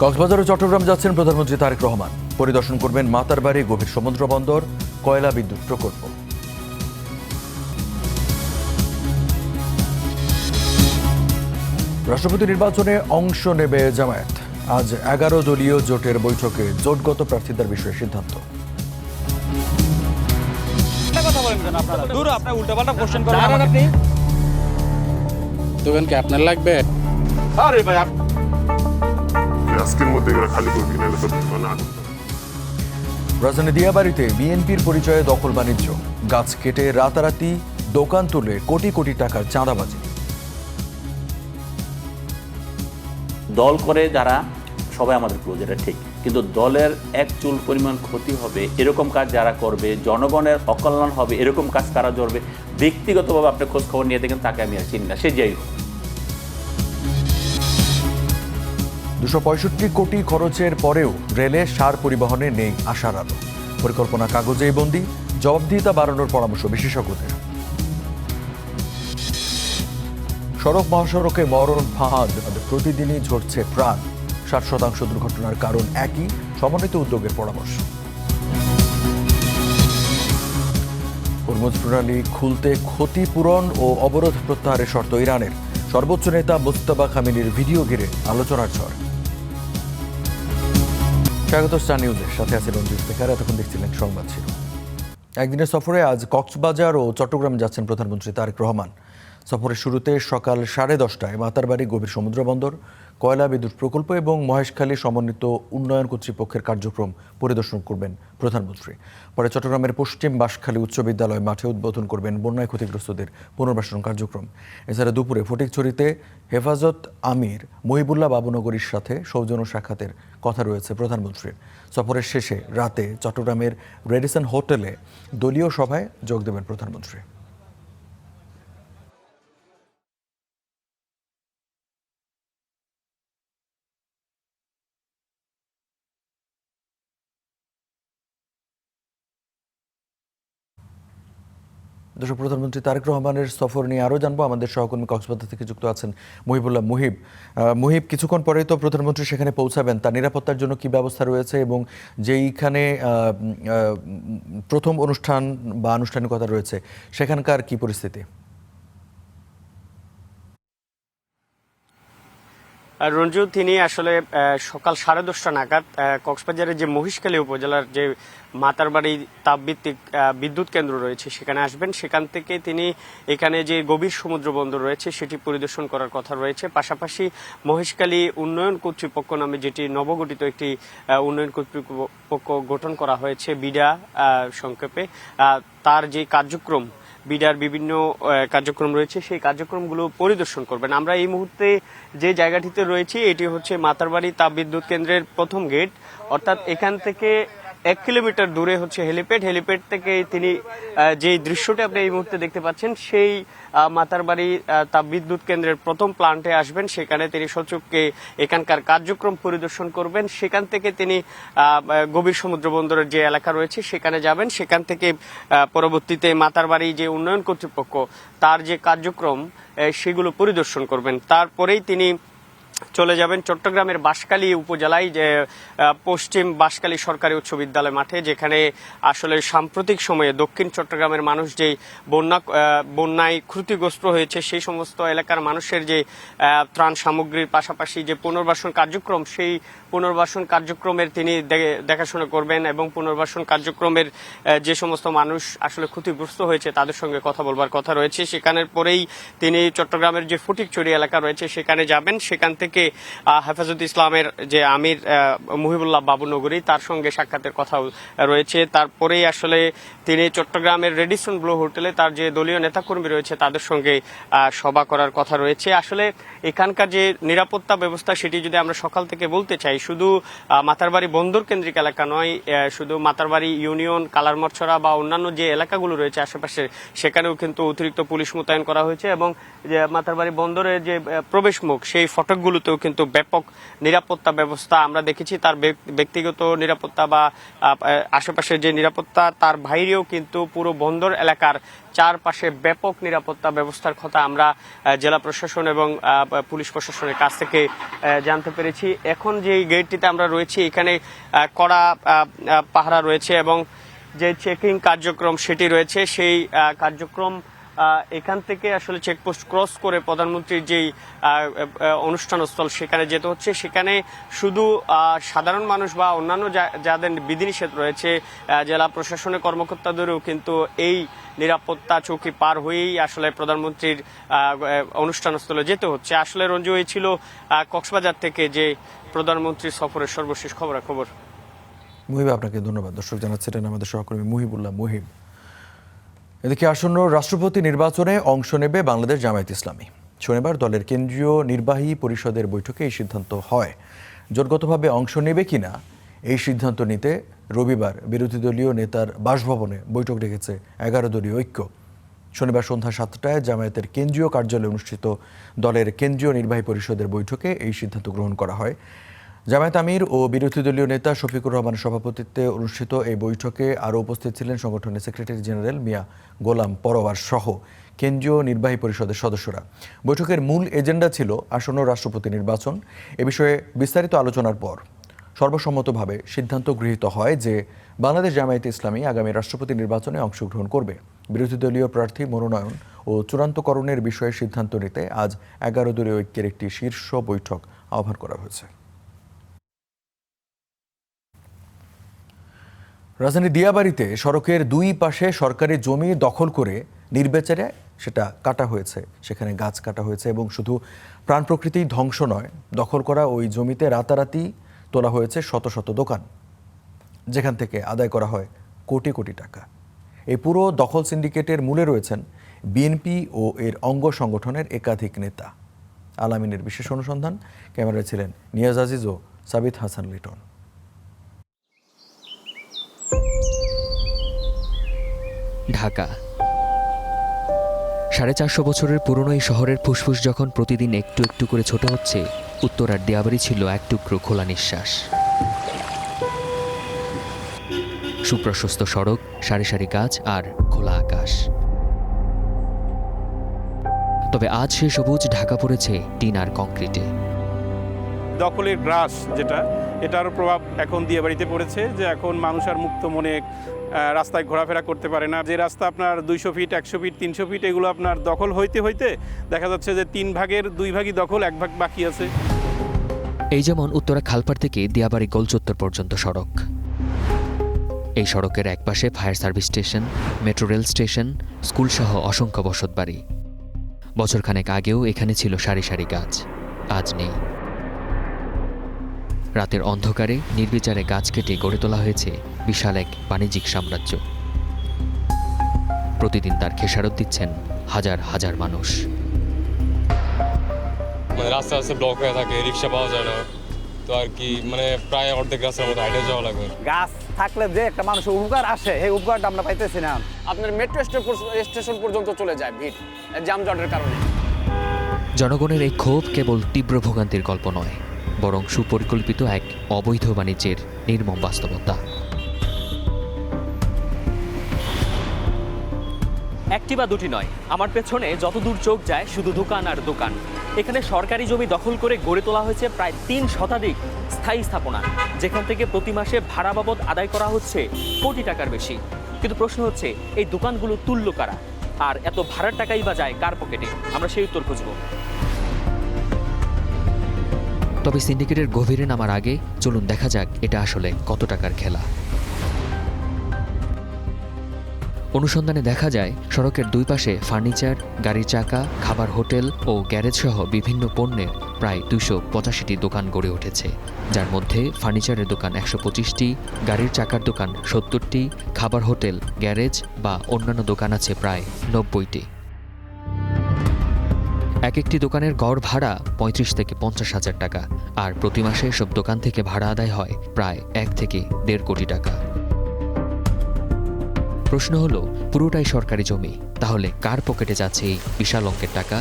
কক্সবাজার ও চট্টগ্রাম যাচ্ছেন প্রধানমন্ত্রী তারেক রহমান। পরিদর্শন করবেন মাতারবাড়ি গভীর সমুদ্র বন্দর, কয়লা বিদ্যুৎ প্রকল্প। রাষ্ট্রপতি নির্বাচনে অংশ নেবে জামায়াত। আজ 11 দলীয় জোটের বৈঠকে জোটগত প্রার্থীদের বিষয়ে সিদ্ধান্ত। আপনার লাগবে রাজধানী দিয়াবাড়িতে বিএনপির পরিচয়ে দখল বাণিজ্য, গাছ কেটে রাতারাতি দোকান তুলে কোটি কোটি টাকার চাঁদাবাজি। দল করে যারা সবাই আমাদের ক্লোজ, এটা ঠিক, কিন্তু দলের এক চুল পরিমাণ ক্ষতি হবে এরকম কাজ যারা করবে, জনগণের অকল্যাণ হবে এরকম কাজ কারা করবে, ব্যক্তিগতভাবে আপনি খোঁজ খবর নিয়ে দেখেন তাকে আমি আর চিনি না, সে যাই হোক। 265 কোটি খরচের পরেও রেলে সার পরিবহনে নেই আশার আলো। পরিকল্পনা কাগজেই বন্দী, জবাবদিহিতা বাড়ানোর পরামর্শ বিশেষজ্ঞদের। সড়ক মহাসড়কে মরণ ফাঁদ, প্রতিদিনই ঝরছে প্রাণ। 60% দুর্ঘটনার কারণ একই, সমন্বিত উদ্যোগের পরামর্শ। হরমুজ প্রণালী খুলতে ক্ষতিপূরণ ও অবরোধ প্রত্যাহারের শর্ত ইরানের। সর্বোচ্চ নেতা মুজতবা খামেনির ভিডিও ঘিরে আলোচনার ঝড়। স্বাগত স্টার নিউজের সাথে আছে রঞ্জিত বেকার। এতক্ষণ দেখছিলেন সংবাদ শিরোনাম। একদিনের সফরে আজ কক্সবাজার ও চট্টগ্রাম যাচ্ছেন প্রধানমন্ত্রী তারেক রহমান। সফরের শুরুতে সকাল 10:30টায় মাতারবাড়ি গভীর সমুদ্র বন্দর, কয়লা বিদ্যুৎ প্রকল্প এবং মহেশখালী সমন্বিত উন্নয়ন কর্তৃপক্ষের কার্যক্রম পরিদর্শন করবেন প্রধানমন্ত্রী। পরে চট্টগ্রামের পশ্চিম বাঁশখালী উচ্চ বিদ্যালয় মাঠে উদ্বোধন করবেন বন্যায় ক্ষতিগ্রস্তদের পুনর্বাসন কার্যক্রম। এছাড়া দুপুরে ফটিকছড়িতে হেফাজত আমির মহিবুল্লাহ বাবুনগরীর সাথে সৌজন্য সাক্ষাতের কথা রয়েছে প্রধানমন্ত্রীর। সফরের শেষে রাতে চট্টগ্রামের রেডিসন হোটেলে দলীয় সভায় যোগ দেবেন প্রধানমন্ত্রী। দেশের প্রধানমন্ত্রী তারেক রহমানের সফর নিয়ে আরও জানবো। আমাদের সহকর্মী কক্সবাজার থেকে যুক্ত আছেন মহিবুল্লাহ। মুহিব, কিছুক্ষণ পরেই তো প্রধানমন্ত্রী সেখানে পৌঁছাবেন, তার নিরাপত্তার জন্য কি ব্যবস্থা রয়েছে এবং যেইখানে প্রথম অনুষ্ঠান বা আনুষ্ঠানিকতা রয়েছে সেখানকার কি পরিস্থিতি? রঞ্জু, তিনি আসলে সকাল 10:30 নাগাদ কক্সবাজারের যে মহেশখালী উপজেলার যে মাতারবাড়ি তাপভিত্তিক বিদ্যুৎ কেন্দ্র রয়েছে সেখানে আসবেন। সেখান থেকে তিনি এখানে যে গভীর সমুদ্র বন্দর রয়েছে সেটি পরিদর্শন করার কথা রয়েছে। পাশাপাশি মহেশখালী উন্নয়ন কর্তৃপক্ষ নামে যেটি নবগঠিত একটি উন্নয়ন কর্তৃপক্ষ গঠন করা হয়েছে, বিডা সংক্ষেপে, তার যে কার্যক্রম, বিডার বিভিন্ন কার্যক্রম রয়েছে সেই কার্যক্রমগুলো পরিদর্শন করবেন। আমরা এই মুহূর্তে যে জায়গাটিতে রয়েছি এটি হচ্ছে মাতারবাড়ি তাপবিদ্যুৎ কেন্দ্রের প্রথম গেট, অর্থাৎ এখান থেকে 1 কিলোমিটার দূরে হচ্ছে হেলিপ্যাড। হেলিপ্যাড থেকে তিনি যে দৃশ্যটি আপনি এই মুহূর্তে দেখতে পাচ্ছেন সেই মাতারবাড়ি তাপবিদ্যুৎ কেন্দ্রের প্রথম প্লান্টে আসবেন। সেখানে তিনি সচক্ষে এখানকার কার্যক্রম পরিদর্শন করবেন। সেখান থেকে তিনি গভীর সমুদ্র বন্দরের যে এলাকা রয়েছে সেখানে যাবেন। সেখান থেকে পরবর্তীতে মাতারবাড়ি যে উন্নয়ন কর্তৃপক্ষ তার যে কার্যক্রম সেগুলো পরিদর্শন করবেন। তারপরেই তিনি চলে যাবেন চট্টগ্রামের বাঁশখালী উপজেলায় যে পশ্চিম বাঁশখালী সরকারি উচ্চ বিদ্যালয় মাঠে, যেখানে আসলে সাম্প্রতিক সময়ে দক্ষিণ চট্টগ্রামের মানুষ যে বন্যায় ক্ষতিগ্রস্ত হয়েছে সেই সমস্ত এলাকার মানুষের যে ত্রাণ সামগ্রীর পাশাপাশি যে পুনর্বাসন কার্যক্রম, সেই পুনর্বাসন কার্যক্রমের তিনি দেখাশোনা করবেন এবং পুনর্বাসন কার্যক্রমের যে সমস্ত মানুষ আসলে ক্ষতিগ্রস্ত হয়েছে তাদের সঙ্গে কথা বলবার কথা রয়েছে। সেখানের পরেই তিনি চট্টগ্রামের যে ফটিকছড়ি এলাকা রয়েছে সেখানে যাবেন। সেখান থেকে হেফাজত ইসলামের যে আমির মহিবুল্লাহ বাবুনগরী তার সঙ্গে সাক্ষাতের কথা রয়েছে। তারপরেই আসলে তিনি চট্টগ্রামের রেডিসন ব্লু হোটেলে তার যে দলীয় নেতাকর্মী রয়েছে তাদের সঙ্গে সভা করার কথা রয়েছে। আসলে এখানকার যে নিরাপত্তা ব্যবস্থা সেটি যদি আমরা সকাল থেকে বলতে চাই, শুধু মাতারবাড়ি বন্দর কেন্দ্রিক এলাকা নয়, শুধু মাতারবাড়ি ইউনিয়ন, কালারমরছড়া বা অন্যান্য যে এলাকাগুলো রয়েছে আশেপাশে সেখানেও কিন্তু অতিরিক্ত পুলিশ মোতায়েন করা হয়েছে এবং যে মাতারবাড়ি বন্দরের যে প্রবেশ মুখ সেই ফটকগুলো সবগুলোতেও কিন্তু ব্যাপক নিরাপত্তা ব্যবস্থা আমরা দেখেছি। তার ব্যক্তিগত নিরাপত্তা বা আশেপাশের যে নিরাপত্তা, তার বাইরেও কিন্তু পুরো বন্দর এলাকার চারপাশে ব্যাপক নিরাপত্তা ব্যবস্থার কথা আমরা জেলা প্রশাসন এবং পুলিশ প্রশাসনের কাছ থেকে জানতে পেরেছি। এখন যে গেটটিতে আমরা রয়েছি, এখানে কড়া পাহারা রয়েছে এবং যে চেকিং কার্যক্রম সেটি রয়েছে। সেই কার্যক্রম এখান থেকে আসলে চেকপোস্ট ক্রস করে প্রধানমন্ত্রীর যেই অনুষ্ঠানস্থল সেখানে যেতে হচ্ছে। সেখানে শুধু সাধারণ মানুষ বা অন্যান্য যাদের বিধিনিষেধ রয়েছে, জেলা প্রশাসনের কর্মকর্তাদেরও কিন্তু এই নিরাপত্তা চৌকি পার হয়েই আসলে প্রধানমন্ত্রীর অনুষ্ঠানস্থলে যেতে হচ্ছে। আসলে রঞ্জু, এই ছিল কক্সবাজার থেকে যে প্রধানমন্ত্রীর সফরের সর্বশেষ খবরাখবর। মুহিব, আপনাকে ধন্যবাদ। দর্শক জানাচ্ছিলেন আমাদের সহকর্মী মুহিবুল্লাহ মুহিব। এদিকে আসন্ন রাষ্ট্রপতি নির্বাচনে অংশ নেবে বাংলাদেশ জামায়াত ইসলামী। শনিবার দলের কেন্দ্রীয় নির্বাহী পরিষদের বৈঠকে এই সিদ্ধান্ত হয়। জোটগতভাবে অংশ নেবে কিনা এই সিদ্ধান্ত নিতে রবিবার বিরোধী দলীয় নেতার বাসভবনে বৈঠক ডেকেছে 11 দলীয় ঐক্য। শনিবার সন্ধ্যা 7টায় জামায়াতের কেন্দ্রীয় কার্যালয়ে অনুষ্ঠিত দলের কেন্দ্রীয় নির্বাহী পরিষদের বৈঠকে এই সিদ্ধান্ত গ্রহণ করা হয়। জামায়াত আমির ও বিরোধী দলীয় নেতা শফিকুর রহমানের সভাপতিত্বে অনুষ্ঠিত এই বৈঠকে আরও উপস্থিত ছিলেন সংগঠনের সেক্রেটারি জেনারেল মিয়া গোলাম পরোয়ার সহ কেন্দ্রীয় নির্বাহী পরিষদের সদস্যরা। বৈঠকের মূল এজেন্ডা ছিল আসন্ন রাষ্ট্রপতি নির্বাচন। এ বিষয়ে বিস্তারিত আলোচনার পর সর্বসম্মতভাবে সিদ্ধান্ত গৃহীত হয় যে বাংলাদেশ জামায়াতে ইসলামী আগামী রাষ্ট্রপতি নির্বাচনে অংশগ্রহণ করবে। বিরোধী দলীয় প্রার্থী মনোনয়ন ও চূড়ান্তকরণের বিষয়ে সিদ্ধান্ত নিতে আজ 11 দলীয় ঐক্যের একটি শীর্ষ বৈঠক আহ্বান করা হয়েছে। রাজধানীর দিয়াবাড়িতে সড়কের দুই পাশে সরকারি জমি দখল করে নির্বিচারে সেটা কাটা হয়েছে। সেখানে গাছ কাটা হয়েছে এবং শুধু প্রাণ প্রকৃতি ধ্বংস নয়, দখল করা ওই জমিতে রাতারাতি তোলা হয়েছে শত শত দোকান, যেখান থেকে আদায় করা হয় কোটি কোটি টাকা। এই পুরো দখল সিন্ডিকেটের মূলে রয়েছেন বিএনপি ও এর অঙ্গ সংগঠনের একাধিক নেতা। আলামিনের বিশেষ অনুসন্ধান। ক্যামেরায় ছিলেন নিয়াজ আজিজ ও সাবিত হাসান লিটন। ঢাকা 450 বছরের পুরনো এই শহরের ফুসফুস যখন প্রতিদিন একটু একটু করে ছোট হচ্ছে, উত্তরার দিয়াবাড়ি ছিল এক টুকরো খোলা নিঃশ্বাস। সুপ্রশস্ত সড়ক, সারি সারি গাছ আর খোলা আকাশ। তবে আজ সে সবুজ ঢাকা পড়েছে টিন আর কংক্রিটে। দখলের গ্রাস যেটা, এটারও প্রভাব এখন দিয়াবাড়িতে পড়েছে, যে এখন মানুষ আর মুক্ত মনে রাস্তায় ঘোরাফেরা করতে পারে না। যে রাস্তা আপনার 200 ফিট, 100 ফিট, 300 ফিট, এগুলো আপনার দখল হইতে হইতে দেখা যাচ্ছে যে 3 ভাগের 2 ভাগই দখল, 1 ভাগ বাকি আছে। এই যেমন উত্তরা খালপাড় থেকে দিয়াবাড়ি গোলচত্বর পর্যন্ত সড়ক। এই সড়কের একপাশে fire service station, metro rail station, স্কুলসহ অসংখ্য বসতবাড়ি। বছরখানেক আগেও এখানে ছিল সারি সারি গাছ, আজ নেই। রাতের অন্ধকারে নির্বিচারে গাছ কেটে গড়ে তোলা হয়েছে বিশাল এক বাণিজ্যিক সাম্রাজ্য। প্রতিদিন তার খেসারত দিচ্ছেন হাজার হাজার মানুষ। রাস্তা রাস্তা ব্লক হয়ে থাকে, রিক্সা পাওয়া যায় না, তো আর কি প্রায় অর্ধেক রাস্তার মতো হাইটে যাওয়া লাগবে। গাছ থাকলে যে একটা মানুষের উপকার আসে, এই উপকারটা আমরা পাইতেছি না। আপনার মেট্রো স্টেশন পর্যন্ত চলে যায় ভিড়, যানজটের কারণে। জনগণের এই ক্ষোভ কেবল তীব্র ভোগান্তির গল্প নয়, বরং সুপরিকল্পিত এক অবৈধ বাণিজ্যের নির্মম বাস্তবতা। একটি বা দুটি নয়, আমার পেছনে যতদূর চোখ যায় শুধু দোকান আর দোকান। এখানে সরকারি জমি দখল করে গড়ে তোলা হয়েছে প্রায় 3 শতাধিক স্থায়ী স্থাপনা, যেখান থেকে প্রতি মাসে ভাড়া বাবদ আদায় করা হচ্ছে কোটি টাকার বেশি। কিন্তু প্রশ্ন হচ্ছে, এই দোকানগুলো তুল্য কারা, আর এত ভাড়ার টাকাই বা যায় কার পকেটে? আমরা সেই উত্তর খুঁজব। তবে সিন্ডিকেটের গভীরে নামার আগে চলুন দেখা যাক এটা আসলে কত টাকার খেলা। অনুসন্ধানে দেখা যায় সড়কের দুই পাশে ফার্নিচার, গাড়ির চাকা, খাবার হোটেল ও গ্যারেজ সহ বিভিন্ন পণ্যের প্রায় 285টি দোকান গড়ে উঠেছে, যার মধ্যে ফার্নিচারের দোকান 125টি, গাড়ির চাকার দোকান 70টি, খাবার হোটেল, গ্যারেজ বা অন্যান্য দোকান আছে প্রায় 90টি। এক একটি দোকানের গড় ভাড়া 35 থেকে 50 হাজার টাকা, আর প্রতি মাসে সব দোকান থেকে ভাড়া আদায় হয় প্রায় 1 থেকে 1.5 কোটি টাকা। প্রশ্ন হলো, পুরোটাই সরকারি জমি, তাহলে কার পকেটে যাচ্ছে এই বিশাল অঙ্কের টাকা?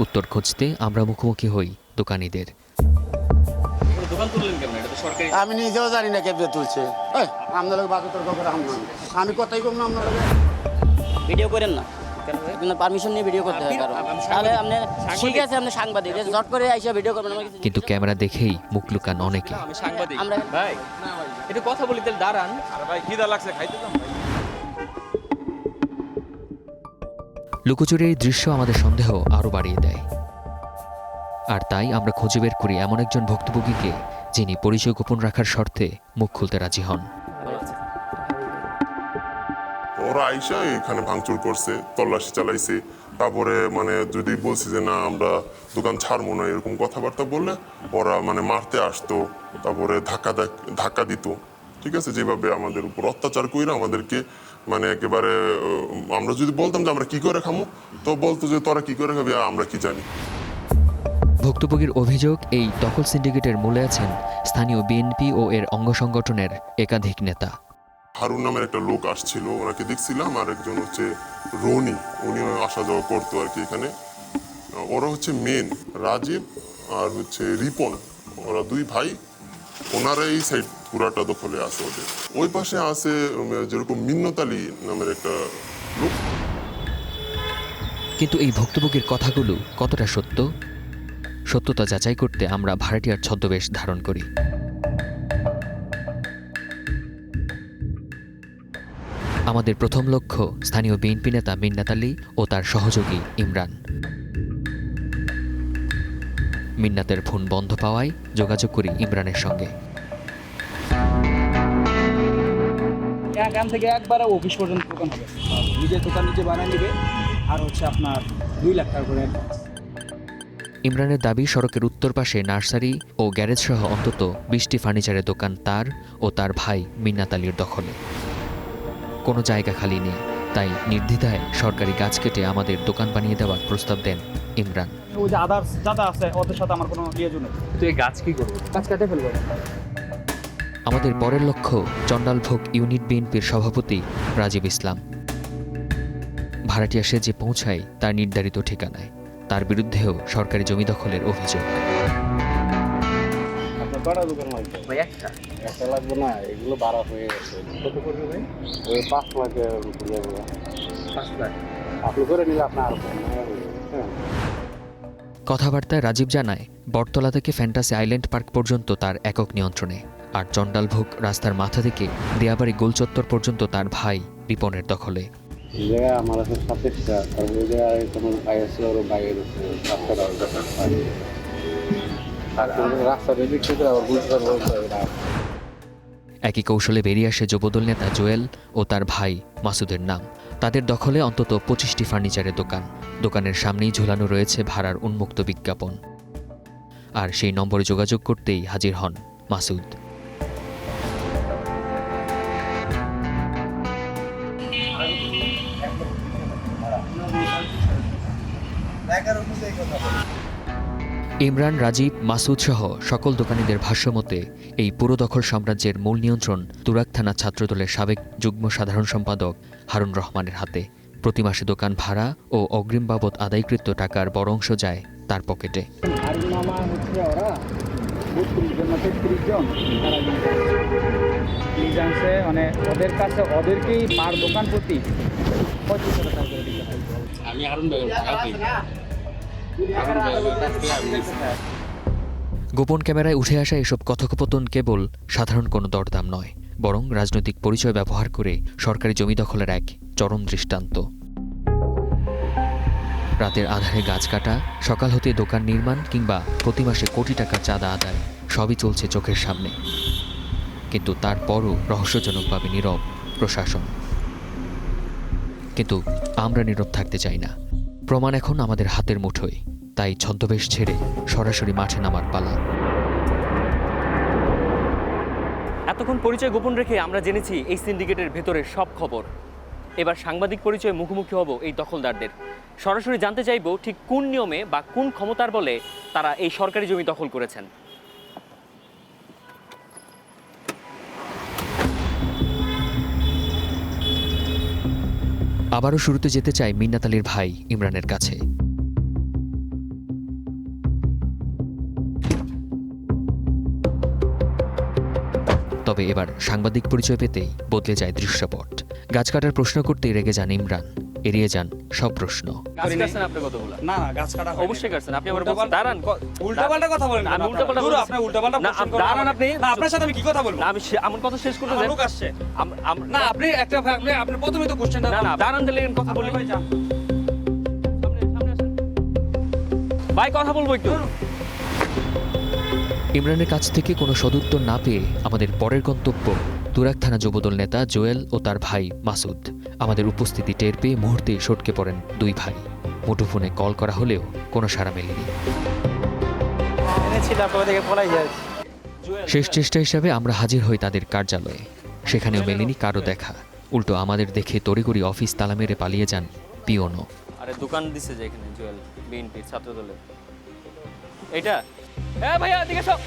উত্তর খুঁজতে আমরা মুখোমুখি হই দোকানিদের। দোকান তুললেন কেমন? এটা তো সরকারি। আমি নিজেও জানি না কেমনে তুলছে। আপনার বাকি তর্ক করে আমি কথাই কম না আপনার ভিডিও করেন না, পারমিশন নিয়ে ভিডিও করতে হয় কারণ তাহলে আপনি ঠিক আছে, আপনি সাংবাদিক জট করে আইসা ভিডিও করবেন। কিন্তু ক্যামেরা দেখেই মুখ লুকান অনেকে। আমি সাংবাদিক। আমরা ভাই একটু কথা বলি, তাহলে দাঁড়ান। লুকোচুরির এই দৃশ্য আমাদের সন্দেহ আরও বাড়িয়ে দেয়। আর তাই আমরা খুঁজে বের করি এমন একজন ভুক্তভোগীকে যিনি পরিচয় গোপন রাখার শর্তে মুখ খুলতে রাজি হন। ওরা আইসা এখানে ভাঙচুর করছে, তল্লাশি চালাইছে, তারপরে মানে যদি বলছি যে না আমরা দোকান ছাড়বো না এরকম কথাবার্তা বললে ওরা মানে মারতে আসতো, তারপরে ধাক্কা দিত। ঠিক আছে, যেভাবে আমাদের উপর অত্যাচার কইরা আমাদেরকে মানে একেবারে আমরা যদি বলতাম যে আমরা কি করে খামো, তো বলতো যে তোরা কি করে খাবি, আমরা কি জানি। ভুক্তভোগীর অভিযোগ, এই দখল সিন্ডিকেটের মূলে আছেন স্থানীয় বিএনপি ও এর অঙ্গ সংগঠনের একাধিক নেতা। হারুন নামের একটা লোক আসছিল, ওনাকে দেখছিলাম, আর একজন হচ্ছে রনি, উনিও আসা যাওয়া করতো আর কি এখানে। ওরা হচ্ছে মেন রাজীব আর হচ্ছে রিপন, ওরা দুই ভাই, ওনারা এই সাইড পুরাটা দখলে আছে ওদের। ওই পাশে আছে যেরকম মিন্নত আলী নামের একটা লোক। কিন্তু এই ভুক্তভোগীর কথাগুলো কতটা সত্য? সত্যতা যাচাই করতে আমরা ভাড়াটিয়ার ছদ্মবেশ ধারণ করি। আমাদের প্রথম লক্ষ্য স্থানীয় বিএনপি নেতা মিন্নাত আলী ও তার সহযোগী ইমরান। মিন্নাতের ফোন বন্ধ পাওয়ায় যোগাযোগ করি ইমরানের সঙ্গে। এখান থেকে একবারে অফিস পর্যন্ত দোকান হবে, নিজের দোকান নিজে বানিয়ে নেবে, আর হচ্ছে আপনার 2 লাখ টাকা করে। ইমরানের দাবি, সড়কের উত্তর পাশে নার্সারি ও গ্যারেজ সহ অন্তত 20টি ফার্নিচারের দোকান তার ও তার ভাই মিন্নাত আলীর দখলে। কোনো জায়গা খালি নেই, তাই নির্দ্বিধায় সরকারি গাছ কেটে আমাদের দোকান বানিয়ে দেওয়ার প্রস্তাব দেন ইমরান। ওই যে আদার্স যারা আছে ওদের সাথে আমার কোনো লিয়াজু নেই। তো এই গাছ কি করবো? গাছ কেটে ফেলবো। আমাদের পরের লক্ষ্য চণ্ডালভোগ ইউনিট বিএনপির সভাপতি রাজীব ইসলাম। ভাড়াটিয়া সেজে পৌঁছায় তার নির্ধারিত ঠিকানায়। তার বিরুদ্ধেও সরকারি জমি দখলের অভিযোগ। একটা লাগবে না, এগুলো বাড়া হয়ে গেছে। কত করবে ভাই? 5 লাখের 5 লাখ আপনি করে নিলে আপনার কথাবার্তায় রাজীব জানায়, বটতলা থেকে ফ্যান্টাসি আইল্যান্ড পার্ক পর্যন্ত তার একক নিয়ন্ত্রণে, আর চণ্ডালভোগ রাস্তার মাথা থেকে দেয়াবাড়ি গোলচত্বর পর্যন্ত তার ভাই রিপনের দখলে। আমার আছে 27টা, আর ওই জায়গায় তোমার ভাই আছে, ওর ভাইয়ের রাস্তা রেডি করে আবার বুঝতে পারবো। একই কৌশলে বেরিয়ে আসে যুবদল নেতা জোয়েল ও তার ভাই মাসুদের নাম। তাদের দখলে অন্তত 25টি ফার্নিচারের দোকান। দোকানের সামনেই ঝুলানো রয়েছে ভাড়ার উন্মুক্ত বিজ্ঞাপন। আর সেই নম্বরে যোগাযোগ করতেই হাজির হন মাসুদ। ইমরান, রাজীব, মাসুদ সহ সকল দোকানিদের ভাষ্যমতে এই পুরো দখল সাম্রাজ্যের মূল নিয়ন্ত্রণ তুরাগ থানা ছাত্রদলের সাবেক যুগ্ম সাধারণ সম্পাদক হারুন রহমানের হাতে। প্রতি মাসে দোকান ভাড়া ও অগ্রিম বাবদ আদায়কৃত টাকার বড় অংশ যায় তার পকেটে। মানে ওদের কাছে ওদেরকেই পার দোকান প্রতি 25 টাকা করে দিতে হয়। আমি হারুন ভাই গোপন ক্যামেরায় উঠে আসা এসব কথোপকথন কেবল সাধারণ কোনো দরদাম নয়, বরং রাজনৈতিক পরিচয় ব্যবহার করে সরকারি জমি দখলের এক চরম দৃষ্টান্ত। রাতের আধারে গাছ কাটা, সকাল হতে দোকান নির্মাণ কিংবা প্রতি মাসে কোটি টাকা চাঁদা আদায় সবই চলছে চোখের সামনে। কিন্তু তারপরও রহস্যজনকভাবে নীরব প্রশাসন। কিন্তু আমরা নীরব থাকতে চাই না। প্রমাণ এখন আমাদের হাতের মুঠোয়, তাই ছদ্মবেশ ছেড়ে সরাসরি মাঠে নামার পালা। এতক্ষণ পরিচয় গোপন রেখে আমরা জেনেছি এই সিন্ডিকেটের ভেতরের সব খবর। এবার সাংবাদিক পরিচয়ে মুখোমুখি হব এই দখলদারদের। সরাসরি জানতে চাইব ঠিক কোন নিয়মে বা কোন ক্ষমতার বলে তারা এই সরকারি জমি দখল করেছেন। আবারও শুরুতে যেতে চাই মিন্নাত আলীর ভাই ইমরানের কাছে। তবে এবার সাংবাদিক পরিচয় পেতেই বদলে যায় দৃশ্যপট। গাছ কাটার প্রশ্ন করতেই রেগে যান ইমরান, এড়িয়ে যান সব প্রশ্ন। গাছ কাটছেন আপনি কতগুলো? না না গাছ কাটা অবশ্যই কাটছেন। আপনি আবার বলছেন দাঁড়ান, উল্টাপাল্টা কথা বলেন। আমি উল্টাপাল্টা দূর, বলছি। আপনি উল্টাপাল্টা না, প্রশ্ন করেন। দাঁড়ান আপনি। না, আপনার সাথে আমি কি কথা বলবো? না, আমি আমার কথা শেষ করতে দেন। লোক আসছে। না আপনি একটা আপনি প্রথমেই তো কোশ্চেনটা না, দাঁড়ান দিলে কথা বলি। ভাই যা। সামনে আসেন। ভাই কথা বলবো একটু। ইমরানের কাছ থেকে কোনো সদুত্তর না পেয়ে আমাদের পরের গন্তব্য তুরাগ থানা যুবদল নেতা জোয়েল ও তার ভাই মাসুদ। আমাদের উপস্থিতি টের পেয়ে মুহূর্তে সটকে পড়েন দুই ভাই। মুঠোফোনে কল করা হলেও কোনো সাড়া মেলেনি। শেষ চেষ্টা হিসাবে আমরা হাজির হই তাদের কার্যালয়ে। সেখানেও মেলেনি কারো দেখা। উল্টো আমাদের দেখে তড়িঘড়ি অফিস তালা মেরে পালিয়ে যান পিওনো। আরে দোকান দিছে যে এখানে জুয়েল, বিএনপির ছাত্র দলের। এইটা ভাইয়া এদিকে সব।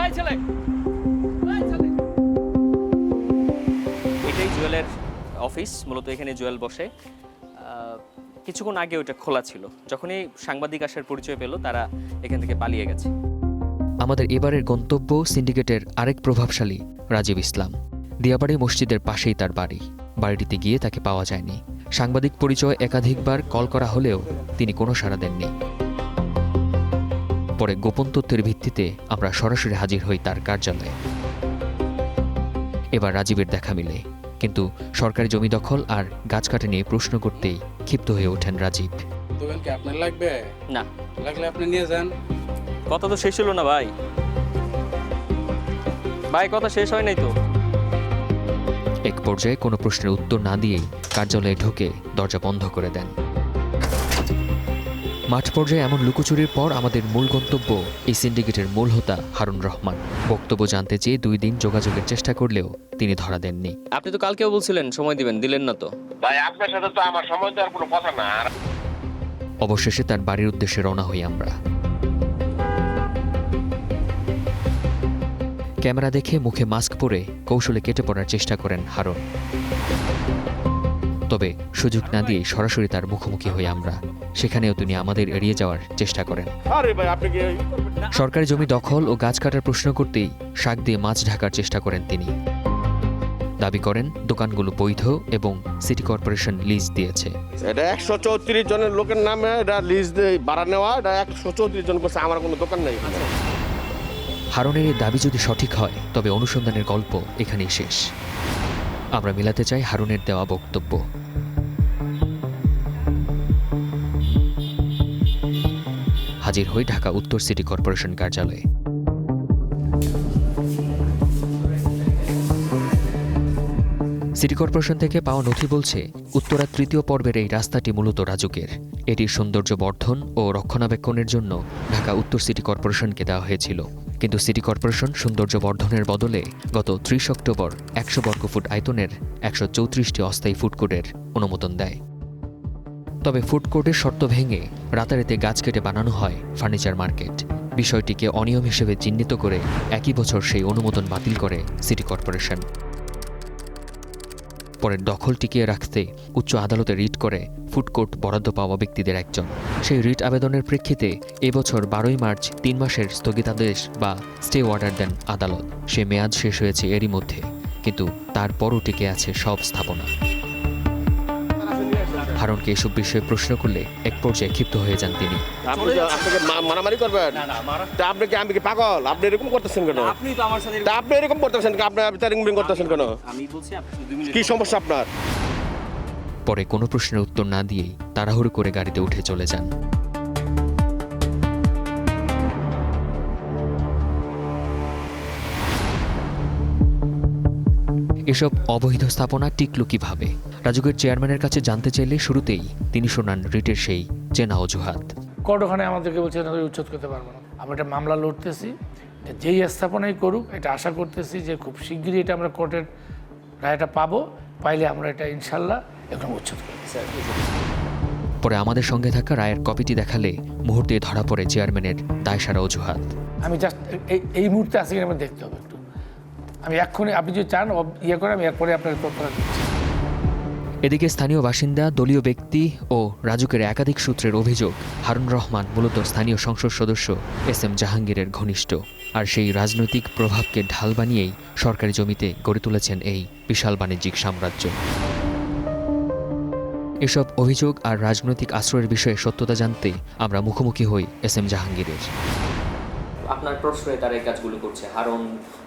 এই ছেলে, এটাই জুয়েলের অফিস। মূলত এখানে জুয়েল বসে। কিছুক্ষণ আগে ওটা খোলা ছিল। যখনই সাংবাদিক আসার পরিচয় পেল, তারা এখান থেকে পালিয়ে গেছে। আমাদের এবারের গন্তব্য সিন্ডিকেটের আরেক প্রভাবশালী রাজীব ইসলাম। দিয়াবাড়ি মসজিদের পাশেই তার বাড়ি। বাড়িটিতে গিয়ে তাকে পাওয়া যায়নি। সাংবাদিক পরিচয় একাধিকবার কল করা হলেও তিনি কোনো সাড়া দেননি। পরে গোপন তথ্যের ভিত্তিতে আমরা সরাসরি হাজির হই তার কার্যালয়ে। এবার রাজীবের দেখা মিলে, কিন্তু সরকারি জমি দখল আর গাছ কাটা নিয়ে প্রশ্ন করতেই ক্ষিপ্ত হয়ে ওঠেন রাজীব। দোকান কি আপনার লাগবে? না, লাগলে আপনি নিয়ে যান। কথা তো শেষ হলো না ভাই। ভাই কথা শেষ হয় নাই তো। এক পর্যায়ে কোনো প্রশ্নের উত্তর না দিয়েই কার্যালয়ে ঢুকে দরজা বন্ধ করে দেন। মাঠ পর্যায়ে এমন লুকোচুরির পর আমাদের মূল গন্তব্য এই সিন্ডিকেটের মূল হোতা হারুন রহমান। বক্তব্য জানতে চেয়ে 2 দিন যোগাযোগের চেষ্টা করলেও তিনি ধরা দেননি। আপনি তো কালকেও বলছিলেন সময় দিবেন, দিলেন না তো। ভাই আপনার সাথে তো আমার সময় দেওয়ার কোনো কথা না। অবশেষে তার বাড়ির উদ্দেশ্যে রওনা হই আমরা। ক্যামেরা দেখে মুখে মাস্ক পরে কৌশলে কেটে পড়ার চেষ্টা করেন হারুন। তবে সুযোগ না দিয়ে সরাসরি তার মুখোমুখি হই আমরা। সেখানেও তিনি আমাদের এড়িয়ে যাওয়ার চেষ্টা করেন। আরে ভাই আপনি কি সরকারি জমি দখল ও গাছ কাটার প্রশ্ন করতেই শাক দিয়ে মাছ ঢাকার চেষ্টা করেন তিনি। দাবি করেন দোকানগুলো বৈধ এবং সিটি কর্পোরেশন লিজ দিয়েছে। এটা 134 জনের লোকের নামে এটা লিজ ভাড়া নেওয়া। এটা 134 জন করছে, আমার কোনো দোকান নেই। হারুনের এই দাবি যদি সঠিক হয় তবে অনুসন্ধানের গল্প এখানেই শেষ। আমরা মিলাতে চাই হারুনের দেওয়া বক্তব্য। হাজির হই ঢাকা উত্তর সিটি কর্পোরেশন কার্যালয়ে। সিটি কর্পোরেশন থেকে পাওয়া নথি বলছে উত্তরা 3য় পর্বের এই রাস্তাটি মূলত রাজুকের। এটির সৌন্দর্য বর্ধন ও রক্ষণাবেক্ষণের জন্য ঢাকা উত্তর সিটি কর্পোরেশনকে দেওয়া হয়েছিল। কিন্তু সিটি কর্পোরেশন সৌন্দর্য বর্ধনের বদলে গত 30 অক্টোবর 100 বর্গফুট আয়তনের 134টি অস্থায়ী ফুডকোর্টের অনুমোদন দেয়। তবে ফুডকোর্টের শর্ত ভেঙে রাতারাতি গাছ কেটে বানানো হয় ফার্নিচার মার্কেট। বিষয়টিকে অনিয়ম হিসেবে চিহ্নিত করে একই বছর সেই অনুমোদন বাতিল করে সিটি কর্পোরেশন। পরের দখল টিকিয়ে রাখতে উচ্চ আদালতে রিট করে ফুডকোর্ট বরাদ্দ পাওয়া ব্যক্তিদের একজন। সেই রিট আবেদনের প্রেক্ষিতে এবছর 12ই মার্চ 3 মাসের স্থগিতাদেশ বা স্টে অর্ডার দেন আদালত। সে মেয়াদ শেষ হয়েছে এরই মধ্যে, কিন্তু তারপরও টিকে আছে সব স্থাপনা। হারুনকে এসব বিষয়ে প্রশ্ন করলে এক পর্যায়ে ক্ষিপ্ত হয়ে যান তিনি। আপনাকে মারামারি করবেন? আপনি কি আমি কি পাগল? আপনি এরকম করতেছেন কেন? আপনি তো আমার সাথে আপনি এরকম করতেছেন কেন? আপনি রিং করতেছেন কেন? আমি বলছি আপনি 2 মিনিট। কি সমস্যা আপনার? পরে কোনো প্রশ্নের উত্তর না দিয়েই তাড়াহুড়ো করে গাড়িতে উঠে চলে যান। এসব অবৈধ স্থাপনা টিকল কিভাবে? রাজুকের চেয়ারম্যানের কাছে জানতে চাইলে শুরুতেই তিনি শোনান রিটের সেই চেনা অজুহাত। কোর্ট ওখানে আমাদেরকে বলছে উচ্ছেদ করতে পারবো না। আমরা একটা মামলা লড়তেছি, যেই স্থাপনাই করুক এটা আশা করতেছি যে খুব শিগগিরই এটা আমরা কোর্টের রায়টা পাবো। পাইলে আমরা এটা ইনশাল্লাহ এখন উচ্ছেদ করব। পরে আমাদের সঙ্গে থাকা রায়ের কপিটি দেখালে মুহূর্তে ধরা পড়ে চেয়ারম্যানের দায়সারা অজুহাত। আমি জাস্ট এই মুহূর্তে আসি কিনা আমার দেখতে হবে একটু। আমি এক্ষুনি, আপনি যদি চান ইয়ে করে আমি এরপরে আপনার তথ্যটা দিচ্ছি। এদিকে স্থানীয় বাসিন্দা, দলীয় ব্যক্তি ও রাজুকের একাধিক সূত্রের অভিযোগ হারুন রহমান মূলত স্থানীয় সংসদ সদস্য এস এম জাহাঙ্গীরের ঘনিষ্ঠ। আর সেই রাজনৈতিক প্রভাবকে ঢাল বানিয়েই সরকারি জমিতে গড়ে তুলেছেন এই বিশাল বাণিজ্যিক সাম্রাজ্য। এসব অভিযোগ আর রাজনৈতিক আশ্রয়ের বিষয়ে সত্যতা জানতে আমরা মুখোমুখি হই SM জাহাঙ্গীরের। আপনার প্রশ্রয়ে তারা এই কাজগুলো করছে, হারুন,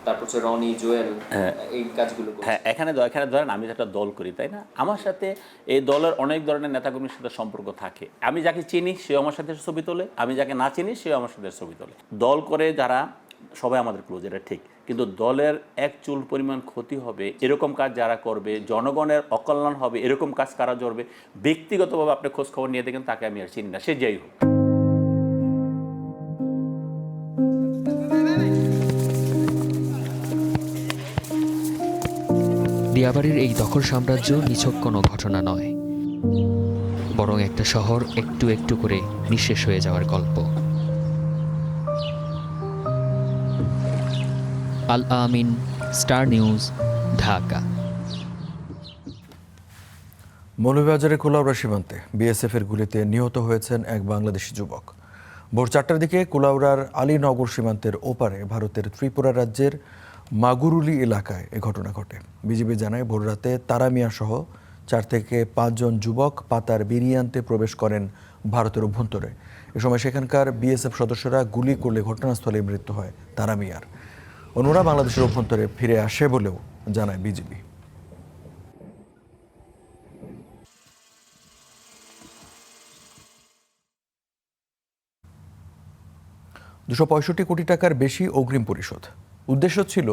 তারপর রনি, জুয়েল, এই কাজগুলো করছে। হ্যাঁ, এখানে ধরেন আমি একটা দল করি, তাই না? আমার সাথে এই দলের অনেক ধরনের নেতাকর্মীর সাথে সম্পর্ক থাকে। আমি যাকে চিনি সেও আমার সাথে ছবি তোলে, আমি যাকে না চিনি সেও আমার সাথে ছবি তোলে। দল করে যারা সবাই আমাদের ক্লোজ, এটা ঠিক, কিন্তু দলের এক চুল পরিমাণ ক্ষতি হবে এরকম কাজ যারা করবে, জনগণের অকল্যাণ হবে এরকম কাজ কারা করবে, ব্যক্তিগতভাবে আপনি খোঁজ খবর নিয়ে দেখেন, তাকে আমি আর চিনি না, সে যাই হোক। দিয়াবাড়ির এই দখল সাম্রাজ্য নিছক কোনো ঘটনা নয়, বরং একটা শহর একটু একটু করে নিঃশেষ হয়ে যাওয়ার গল্প। আল আমিন, স্টার নিউজ, ঢাকা। মৌলভীবাজারের কুলাউড়া সীমান্তে বিএসএফের গুলিতে নিহত হয়েছেন এক বাংলাদেশি যুবক। ভোর 4টার দিকে কুলাউড়ার আলীনগর সীমান্তের ওপারে ভারতের ত্রিপুরা রাজ্যের মাগুরুলি এলাকায় এ ঘটনা ঘটে। বিজিবি জানায় ভোর রাতে তারা মিয়া সহ 4 থেকে 5 জন যুবক পাতার বেরিয়ে আনতে প্রবেশ করেন ভারতের অভ্যন্তরে। এ সময় সেখানকার বিএসএফ সদস্যরা গুলি করলে ঘটনাস্থলে মৃত্যু হয় তারা মিয়ার। অন্যরা বাংলাদেশের অভ্যন্তরে ফিরে আসে বলেও জানায় বিজিবি। $265 কোটি টাকার বেশি অগ্রিম পরিশোধ। উদ্দেশ্য ছিল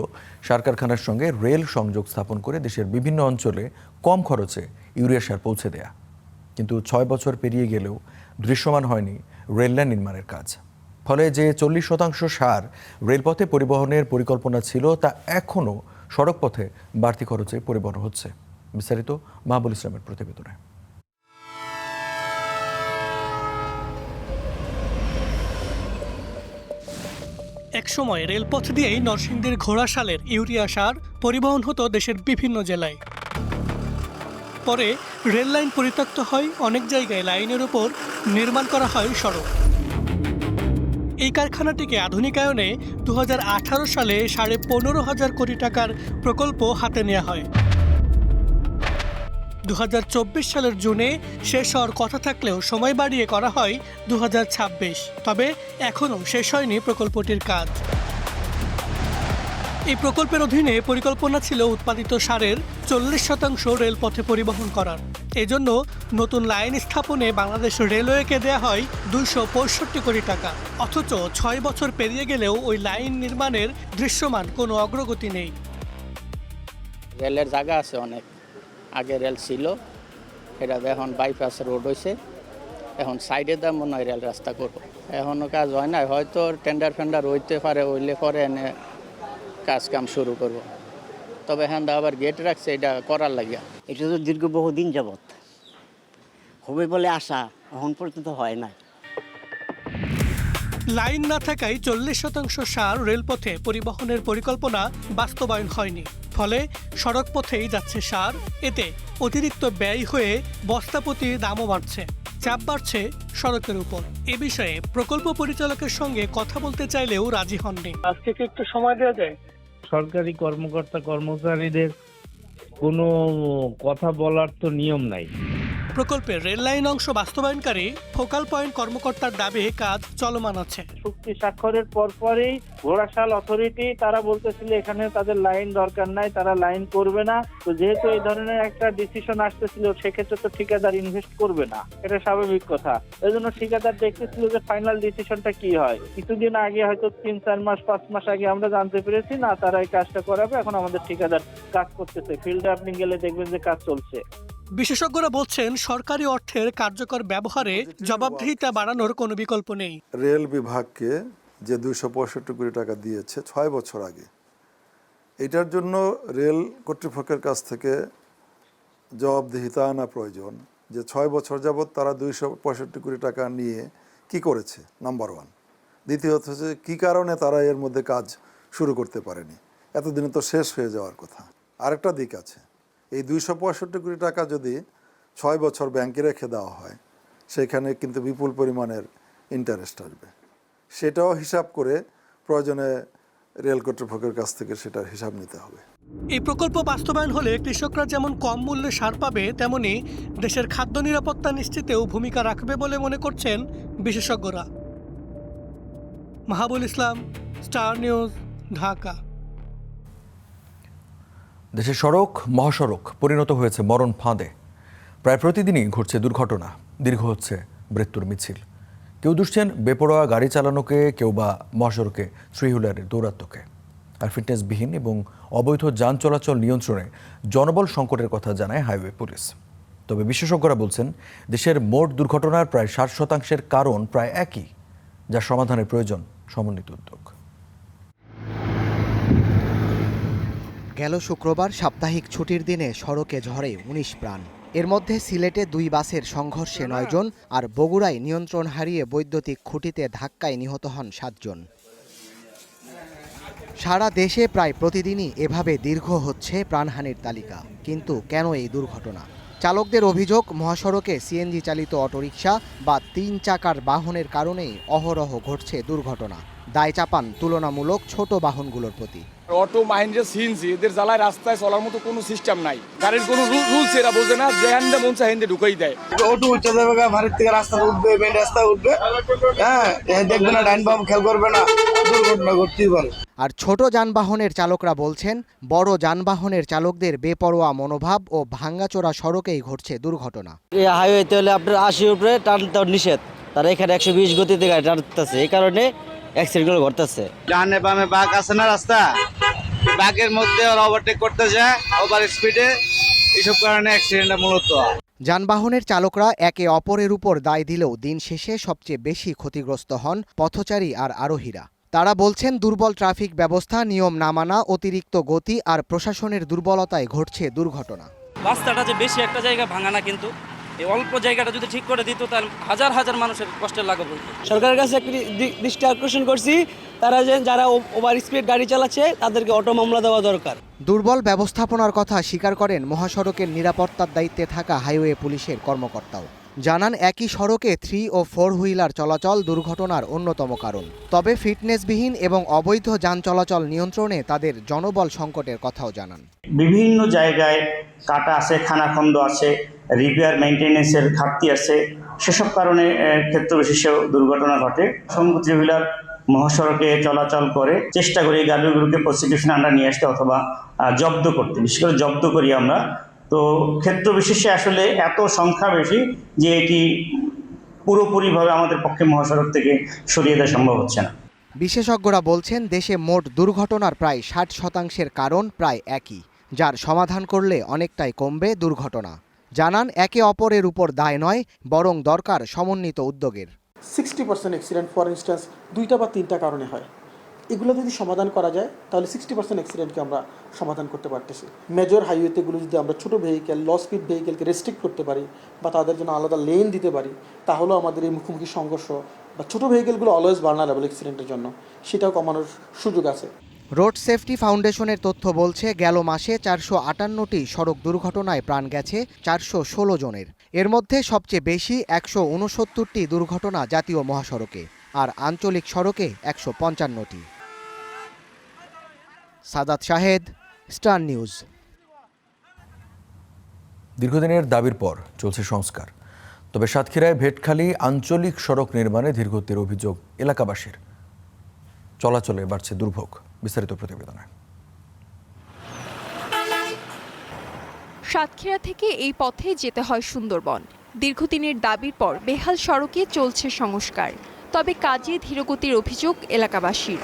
সার কারখানার সঙ্গে রেল সংযোগ স্থাপন করে দেশের বিভিন্ন অঞ্চলে কম খরচে ইউরিয়া সার পৌঁছে দেয়া। কিন্তু 6 বছর পেরিয়ে গেলেও দৃশ্যমান হয়নি রেললাইন নির্মাণের কাজ। ফলে যে 40% সার রেলপথে পরিবহনের পরিকল্পনা ছিল তা এখনও সড়কপথে বাড়তি খরচে পরিবহন হচ্ছে। বিস্তারিত মাহবুল ইসলামের প্রতিবেদনে। একসময় রেলপথ দিয়েই নরসিংদীর ঘোড়াশালের ইউরিয়া সার পরিবহন হতো দেশের বিভিন্ন জেলায়। পরে রেল লাইন পরিত্যক্ত হয়, অনেক জায়গায় লাইনের উপর নির্মাণ করা হয় সড়ক। এই কারখানাটিকে আধুনিকায়নে 2018 সালে 15,500 কোটি টাকার প্রকল্প হাতে নেওয়া হয়। 2024 সালের জুনে শেষ হওয়ার কথা থাকলেও সময় বাড়িয়ে করা হয় 2026। তবে এখনও শেষ হয়নি প্রকল্পটির কাজ। এই প্রকল্পের অধীনে পরিকল্পনা ছিল উৎপাদিত সারের 40% রেলপথে পরিবহন করার। এজন্য নতুন লাইন স্থাপনে বাংলাদেশ রেলওয়েকে দেয়া হয় 265 কোটি টাকা। অথচ 6 বছর পেরিয়ে গেলেও ওই লাইন নির্মাণের দৃশ্যমান কোনো অগ্রগতি নেই। রেলের জায়গা আছে অনেক, আগে রেল ছিল, এটা এখন বাইপাস রোড হয়েছে, এখন সাইডে দাম মনে হয় রেল রাস্তা করবো। এখনও কাজ হয় না, হয়তো টেন্ডার ফেন্ডার হইতে পারে, হইলে পরে এনে কাজ কাম শুরু করব। তবে হ্যাঁ আবার গেট রাখছে এটা করার লাগিয়া। এটা তো দীর্ঘ বহুদিন যাবৎ হবে বলে আশা, এখন পর্যন্ত হয় না। লাইন না থাকায় 40% সার রেলপথে পরিবহনের পরিকল্পনা বাস্তবায়ন হয়নি। ফলে সড়ক পথেই যাচ্ছে সার। এতে অতিরিক্ত ব্যয় হয়ে বস্তাপ্রতি দামও বাড়ছে, চাপ বাড়ছে সড়কের উপর। এ বিষয়ে প্রকল্প পরিচালকের সঙ্গে কথা বলতে চাইলেও রাজি হননি। আজকে কি একটু সময় দেওয়া যায়? সরকারি কর্মকর্তা কর্মচারীদের কোনো কথা বলার তো নিয়ম নাই। প্রকল্পের রেল লাইন অংশ বাস্তবায়নকারী ফোকাল পয়েন্ট কর্মকর্তার দাবি কাজ চলমান আছে। চুক্তি স্বাক্ষরের পরপরই ঘোড়াশাল অথরিটি তারা বলতেছিল এখানে তাদের লাইন দরকার নাই, তারা লাইন করবে না। তো যেহেতু এই ধরনের একটা ডিসিশন আসতেছিল, সেক্ষেত্রে তো ঠিকাদার ইনভেস্ট করবে না, এটা স্বাভাবিক কথা। এই জন্য ঠিকাদার দেখতেছিল যে ফাইনাল ডিসিশনটা কি হয়। কিছুদিন আগে হয়তো 3-4 মাস 5 মাস আগে আমরা জানতে পেরেছি না তারা এই কাজটা করাবে। এখন আমাদের ঠিকাদার কাজ করতেছে, ফিল্ডে আপনি গেলে দেখবেন যে কাজ চলছে। বিশেষজ্ঞরা বলছেন সরকারি অর্থের কার্যকর ব্যবহারে জবাবদিহিতা বাড়ানোর কোনো বিকল্প নেই। রেল বিভাগকে যে 265 কোটি টাকা দিয়েছে 6 বছর আগে, এটার জন্য রেল কর্তৃপক্ষের কাছ থেকে জবাবদিহিতা আনা প্রয়োজন যে 6 বছর যাবৎ তারা 265 কোটি টাকা নিয়ে কি করেছে, নাম্বার 1। দ্বিতীয়ত হচ্ছে কী কারণে তারা এর মধ্যে কাজ শুরু করতে পারেনি, এতদিনে তো শেষ হয়ে যাওয়ার কথা। আরেকটা দিক আছে, এই 265 কোটি টাকা যদি 6 বছর ব্যাংকে রেখে দেওয়া হয়, সেখানে কিন্তু বিপুল পরিমাণের ইন্টারেস্ট আসবে। সেটাও হিসাব করে প্রয়োজনে রেল কর্তৃপক্ষের কাছ থেকে সেটার হিসাব নিতে হবে। এই প্রকল্প বাস্তবায়ন হলে কৃষকরা যেমন কম মূল্যে সার পাবে, তেমনি দেশের খাদ্য নিরাপত্তা নিশ্চিতেও ভূমিকা রাখবে বলে মনে করছেন বিশেষজ্ঞরা। মাহাবুল ইসলাম, স্টার নিউজ, ঢাকা। দেশের সড়ক মহাসড়ক পরিণত হয়েছে মরণ ফাঁদে। প্রায় প্রতিদিনই ঘটছে দুর্ঘটনা, দীর্ঘ হচ্ছে মৃত্যুর মিছিল। কেউ দুষছেন বেপরোয়া গাড়ি চালানোকে, কেউ বা মহাসড়কে থ্রি হুইলারের দৌরাত্ম্যকে। আর ফিটনেসবিহীন এবং অবৈধ যান চলাচল নিয়ন্ত্রণে জনবল সংকটের কথা জানায় হাইওয়ে পুলিশ। তবে বিশেষজ্ঞরা বলছেন, দেশের মোট দুর্ঘটনার প্রায় 60% কারণ প্রায় একই, যার সমাধানের প্রয়োজন সমন্বিত উদ্যোগ। গেল শুক্রবার সাপ্তাহিক ছুটির দিনে সড়কে ঝরে 19 প্রাণ। এর মধ্যে সিলেটে 2 বাসের সংঘর্ষে 9 জন, আর বগুড়ায় নিয়ন্ত্রণ হারিয়ে বৈদ্যুতিক খুঁটিতে ধাক্কায় নিহত হন 7 জন। সারা দেশে প্রায় প্রতিদিনই এভাবে দীর্ঘ হচ্ছে প্রাণহানির তালিকা। কিন্তু কেন এই দুর্ঘটনা? চালকদের অভিযোগ, মহাসড়কে সিএনজি চালিত অটোরিকশা বা 3 চাকার বাহনের কারণেই অহরহ ঘটছে দুর্ঘটনা। দায় চাপান তুলনামূলক ছোট বাহনগুলোর প্রতি। অটো মাহিন্দ্রা সিএনজি এদের জ্বালায় রাস্তায় চলার মতো কোনো সিস্টেম নাই, গাড়ির কোনো রুলস এরা বোঝে না, যে হ্যান্ডে মন চায় হ্যান্ডে ঢুকাই দেয়। অটো উঠে যাবে, বাড়ির থেকে রাস্তা উঠবে, মেন রাস্তা উঠবে, হ্যাঁ দেখবে না, ডাইন বাম খেয়াল করবে না, দুর্ঘটনা ঘটতেই পারে। আর ছোট যানবাহনের চালকরা বলছেন, বড় যানবাহনের চালকদের বেপরোয়া মনোভাব ও ভাঙ্গাচোরা সড়কেই ঘটছে দুর্ঘটনা। এই হাইওয়েতে হলে আপনার 80 উপরে টানতে নিষেধ, তারা এখানে 120 গতিতে গাড়ি টানতেছে, এই কারণে অ্যাক্সিডেন্টগুলো ঘটতেছে। ডানে বামে বাঁক আছে না রাস্তা, বাঁকের মধ্যে ওরা ওভারটেক করতে যায় ওভার স্পিডে, এইসব কারণে অ্যাক্সিডেন্টটা মূলত। যানবাহনের চালকরা একে অপরের উপর দায় দিলেও দিন শেষে সবচেয়ে বেশি ক্ষতিগ্রস্ত হন পথচারী আর আরোহীরা। তারা বলছেন, দুর্বল ট্রাফিক ব্যবস্থা, নিয়ম না মানা, অতিরিক্ত গতি আর প্রশাসনের দুর্বলতায় ঘটছে দুর্ঘটনা। রাস্তাটা যে বেশি একটা জায়গা ভাঙা না, কিন্তু এই অল্প জায়গাটা যদি ঠিক করে দিত, তাহলে হাজার হাজার মানুষের কষ্টের লাঘব হতো। সরকারের কাছে একটি দৃষ্টি আকর্ষণ করছি, তারা যারা ওভার স্পিড গাড়ি চালাচ্ছে তাদেরকে অটো মামলা দেওয়া দরকার। দুর্বল ব্যবস্থাপনার কথা স্বীকার করেন মহাসড়কের নিরাপত্তার দায়িত্বে থাকা হাইওয়ে পুলিশের কর্মকর্তাও। জানান, একই সড়কে 3 ও 4 হুইলার চলাচল দুর্ঘটনার অন্যতম কারণ। তবে ফিটনেসবিহীন এবং অবৈধ যান চলাচল নিয়ন্ত্রণে তাদের জনবল সংকটের কথাও জানান। বিভিন্ন জায়গায় কাটা আছে, খানাখন্দ আছে, রিপেয়ার মেইনটেনেন্সের ঘাটতি আছে, সেসব কারণে ক্ষেত্র বিশেষেও দুর্ঘটনা ঘটে। অসংখ্য থ্রি হুইলার মহাসড়কে চলাচল করে, চেষ্টা করি গাড়িগুলোকে প্রসিকিউশন আন্ডার নিয়ে আসতে অথবা জব্দ করতে, বিশেষ করে জব্দ করি আমরা। তো ক্ষেত্র বিশেষে আসলে এত সংখ্যা বেশি যে এটি পুরোপুরিভাবে আমাদের পক্ষে মহাসড়ক থেকে সরিয়ে দেওয়া সম্ভব হচ্ছে না। বিশেষজ্ঞরা বলছেন, দেশে মোট দুর্ঘটনার প্রায় 60% কারণ প্রায় একই, যার সমাধান করলে অনেকটাই কমবে দুর্ঘটনা। জানান, একে অপরের উপর দায় নয়, বরং দরকার সমন্বিত উদ্যোগের। 60% অ্যাক্সিডেন্ট ফর ইনস্ট্যান্স 2টা বা 3টা কারণে হয়। এগুলো যদি সমাধান করা যায় তাহলে 60% অ্যাক্সিডেন্টকে আমরা সমাধান করতে পারতেছি। মেজর হাইওয়েতেগুলো যদি আমরা ছোটো ভেহিকেল, লো স্পিড ভেহিকেলকে রেস্ট্রিক্ট করতে পারি বা তাদের জন্য আলাদা লেন দিতে পারি, তাহলেও আমাদের এই মুখোমুখি সংঘর্ষ বা ছোটো ভেহিকেলগুলো অলওয়েজ ভালনারেবল অ্যাক্সিডেন্টের জন্য, সেটাও কমানোর সুযোগ আছে। রোড সেফটি ফাউন্ডেশনের তথ্য বলছে, গেল মাসে 458টি সড়ক দুর্ঘটনায় প্রাণ গেছে 416 জনের। এর মধ্যে সবচেয়ে বেশি 169টি দুর্ঘটনা জাতীয় মহাসড়কে, আর আঞ্চলিক সড়কে 155টি। Sadat Shahed, Star News. দীর্ঘদিনের দাবির পর চলছে সংস্কার। তবে সাতক্ষীরায় ভেটখালী আঞ্চলিক সড়ক নির্মাণে ধীরগতির অভিযোগ এলাকাবাসীর। চলাচলে বাড়ছে দুর্ভোগ। বিস্তারিত প্রতিবেদনে। সাতক্ষীরা থেকে এই পথে যেতে হয় সুন্দরবন। দীর্ঘদিনের দাবির পর বেহাল সড়কে চলছে সংস্কার, তবে কাজে ধীরগতির অভিযোগ এলাকাবাসীর।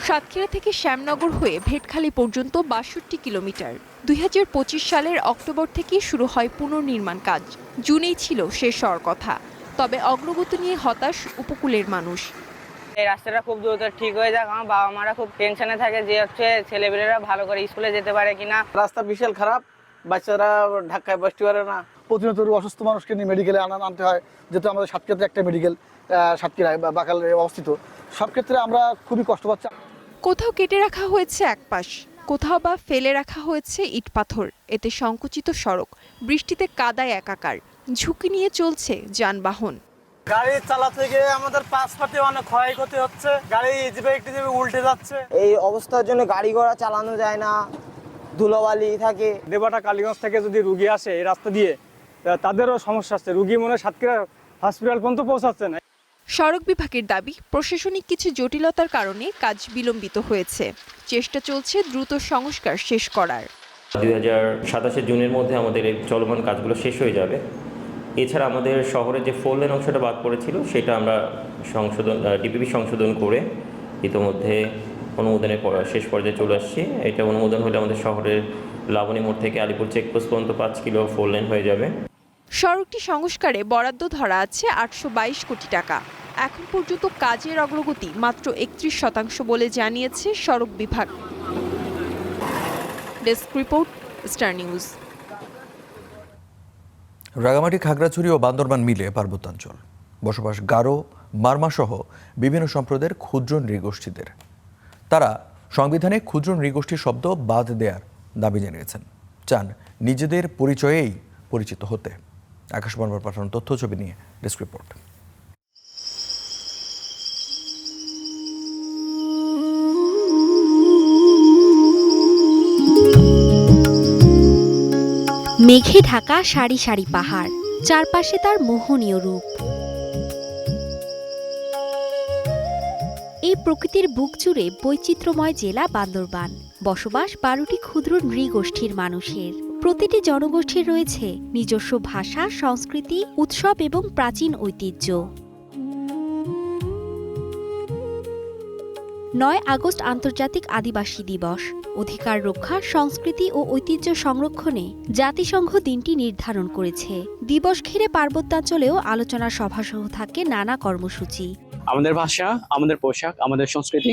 সাতক্ষীরা থেকে শ্যামনগর হয়ে ভেটখালী পর্যন্ত 62 কিলোমিটার। 2025 সালের অক্টোবর থেকে শুরু হয় পুনর্নির্মাণ কাজ। জুনেই ছিল শেষ হওয়ার কথা, তবে অগ্রগতি নিয়ে হতাশ উপকূলের মানুষ। এই রাস্তাটা খুব দ্রুত ঠিক হয়ে যাক, আমার বাবা মারা খুব টেনশনে থাকে যে ছেলেমেয়েরা ভালো করে স্কুলে যেতে পারে কিনা। রাস্তা বিশাল খারাপ, বাচ্চারা ঢাকায় বসতে পারে না, প্রতিনিয়ত অসুস্থ মানুষকে নিয়ে মেডিকেলে আনতে হয়, যেহেতু আমাদের সাতক্ষীরাতে একটা মেডিকেল সাতক্ষীরায় বা বাকালে অবস্থিত। সব ক্ষেত্রে আমরা খুবই কষ্ট পাচ্ছি। কোথাও কেটে রাখা হয়েছে এক পাশ, কোথাও বা ফেলে রাখা হয়েছে ইট পাথর। এতে সংকুচিত সড়ক, বৃষ্টিতে কাদায় একাকার, ঝুঁকি নিয়ে চলছে যানবাহন। গাড়ি চালাতে গিয়ে আমাদের পাশপাতে অনেক ক্ষয়ক্ষতি হচ্ছে, গাড়ি ইজিবে উল্টে যাচ্ছে। এই অবস্থার জন্য গাড়ি ঘোড়া চালানো যায় না, ধুলোবালি থাকে। দেবাটা কালীগঞ্জ থেকে যদি রুগী আসে এই রাস্তা দিয়ে, তাদেরও সমস্যা আছে, রুগী মনে হয় সাতক্ষীরা হসপিটাল পর্যন্ত পৌঁছাচ্ছে না। সড়ক বিভাগের দাবি, প্রশাসনিক কিছু জটিলতার কারণে কাজ বিলম্বিত হয়েছে। চেষ্টা চলছে দ্রুত সংস্কার শেষ করার। 2027 জুনের মধ্যে আমাদের এই চলমান কাজগুলো শেষ হয়ে যাবে। এছাড়া আমাদের শহরের যে 4 লেন অংশটা বাদ পড়েছিল সেটা আমরা ডিপিপি সংশোধন করে ইতোমধ্যে অনুমোদনের শেষ পর্যায়ে চলে আসছি। এটা অনুমোদন হলে আমাদের শহরের লাবণী মোড় থেকে আলিপুর চেকপোস্ট পর্যন্ত 5 কিলো 4 লেন হয়ে যাবে। সড়কটি সংস্কারে বরাদ্দ ধরা আছে 822 কোটি টাকা। এখন পর্যন্ত কাজের অগ্রগতি মাত্র 31% বলে জানিয়েছে সড়ক বিভাগ। Desk report, Star News. Rangamati, Khagrachhari ও বান্দরবান মিলে পার্বত্যাঞ্চল, বসবাস গারো, মারমা সহ বিভিন্ন সম্প্রদায়ের ক্ষুদ্র নৃগোষ্ঠীদের। তারা সংবিধানে ক্ষুদ্র নৃগোষ্ঠী শব্দ বাদ দেওয়ার দাবি জানিয়েছেন, চান নিজেদের পরিচয়েই পরিচিত হতে। আকাশ বাংলার পাঠানো তথ্য ছবি নিয়ে ডেস্ক রিপোর্ট। মেঘে ঢাকা সারি সারি পাহাড়, চারপাশে তার মোহনীয় রূপ। এই প্রকৃতির বুক জুড়ে বৈচিত্র্যময় জেলা বান্দরবান। বসবাস 12টি ক্ষুদ্র নৃগোষ্ঠীর মানুষের। প্রতিটি জনগোষ্ঠীর রয়েছে নিজস্ব ভাষা, সংস্কৃতি, উৎসব এবং প্রাচীন ঐতিহ্য। 9 আগস্ট আন্তর্জাতিক আদিবাসী দিবস। অধিকার রক্ষা, সংস্কৃতি ও ঐতিহ্য সংরক্ষণে জাতিসংঘ দিনটি নির্ধারণ করেছে। দিবস ঘিরে পার্বত্যাঞ্চলেও আলোচনা সভাসহ থাকে নানা কর্মসূচি। আমাদের ভাষা, আমাদের পোশাক, আমাদের সংস্কৃতি,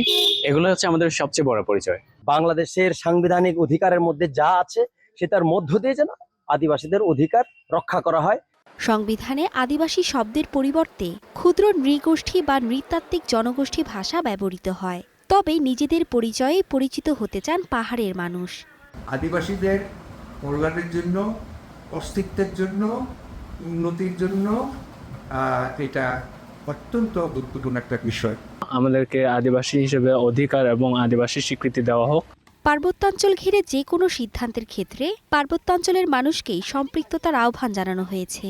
এগুলো হচ্ছে আমাদের সবচেয়ে বড় পরিচয়। বাংলাদেশের সাংবিধানিক অধিকারের মধ্যে যা আছে সেটার মধ্য দিয়ে যেন আদিবাসীদের অধিকার রক্ষা করা হয়। সংবিধানে আদিবাসী শব্দের পরিবর্তে ক্ষুদ্র নৃগোষ্ঠী বা নৃতাত্ত্বিক জনগোষ্ঠী ভাষা ব্যবহৃত হয়। তবে নিজেদের পরিচয়ে পরিচিত হতে চান পাহাড়ের মানুষ। আদিবাসীদের কল্যাণের জন্য, অস্তিত্বের জন্য, উন্নতির জন্য এটা অত্যন্ত গুরুত্বপূর্ণ একটা বিষয়। আমাদেরকে আদিবাসী হিসেবে অধিকার এবং আদিবাসী স্বীকৃতি দেওয়া হোক। পার্বত্যাঞ্চল ঘিরে যে কোনো সিদ্ধান্তের ক্ষেত্রে পার্বত্যাঞ্চলের মানুষকেই সম্পৃক্ততার আহ্বান জানানো হয়েছে।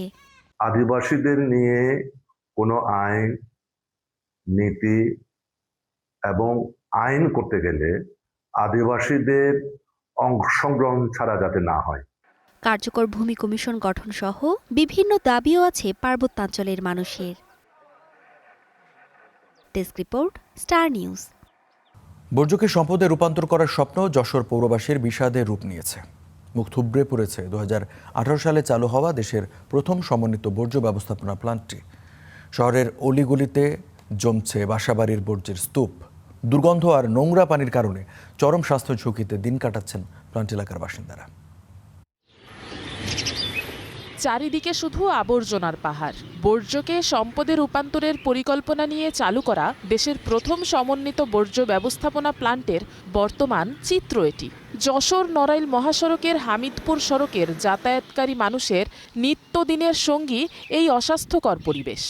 আদিবাসীদের নিয়ে কোনো আইন, নীতি এবং আইন করতে গেলে আদিবাসীদের অংশগ্রহণ ছাড়া যাতে না হয়। কার্যকর ভূমি কমিশন গঠন সহ বিভিন্ন দাবিও আছে পার্বত্যাঞ্চলের মানুষের। Desk report, Star News. বর্জ্যকে সম্পদে রূপান্তর করার স্বপ্ন যশোর পৌরবাসীর বিষাদে রূপ নিয়েছে। মুখ থুবড়ে পড়েছে 2018 সালে চালু হওয়া দেশের প্রথম সমন্বিত বর্জ্য ব্যবস্থাপনা প্ল্যান্টটি। শহরের অলিগলিতে জমছে বাসাবাড়ির বর্জ্যের স্তূপ। দুর্গন্ধ আর নোংরা পানির কারণে চরম স্বাস্থ্য ঝুঁকিতে দিন কাটাচ্ছেন প্ল্যান্ট এলাকার বাসিন্দারা। চারিদিকে শুধু আবর্জনার পাহাড়। বর্জ্যকে সম্পদে রূপান্তরের পরিকল্পনা নিয়ে চালু করা দেশের প্রথম সমন্বিত বর্জ্য ব্যবস্থাপনা প্ল্যান্টের বর্তমান চিত্র এটি। যশোর নড়াইল মহাসড়কের হামিদপুর সড়কের যাতায়াতকারী মানুষের নিত্যদিনের সঙ্গী এই অস্বাস্থ্যকর পরিবেশ।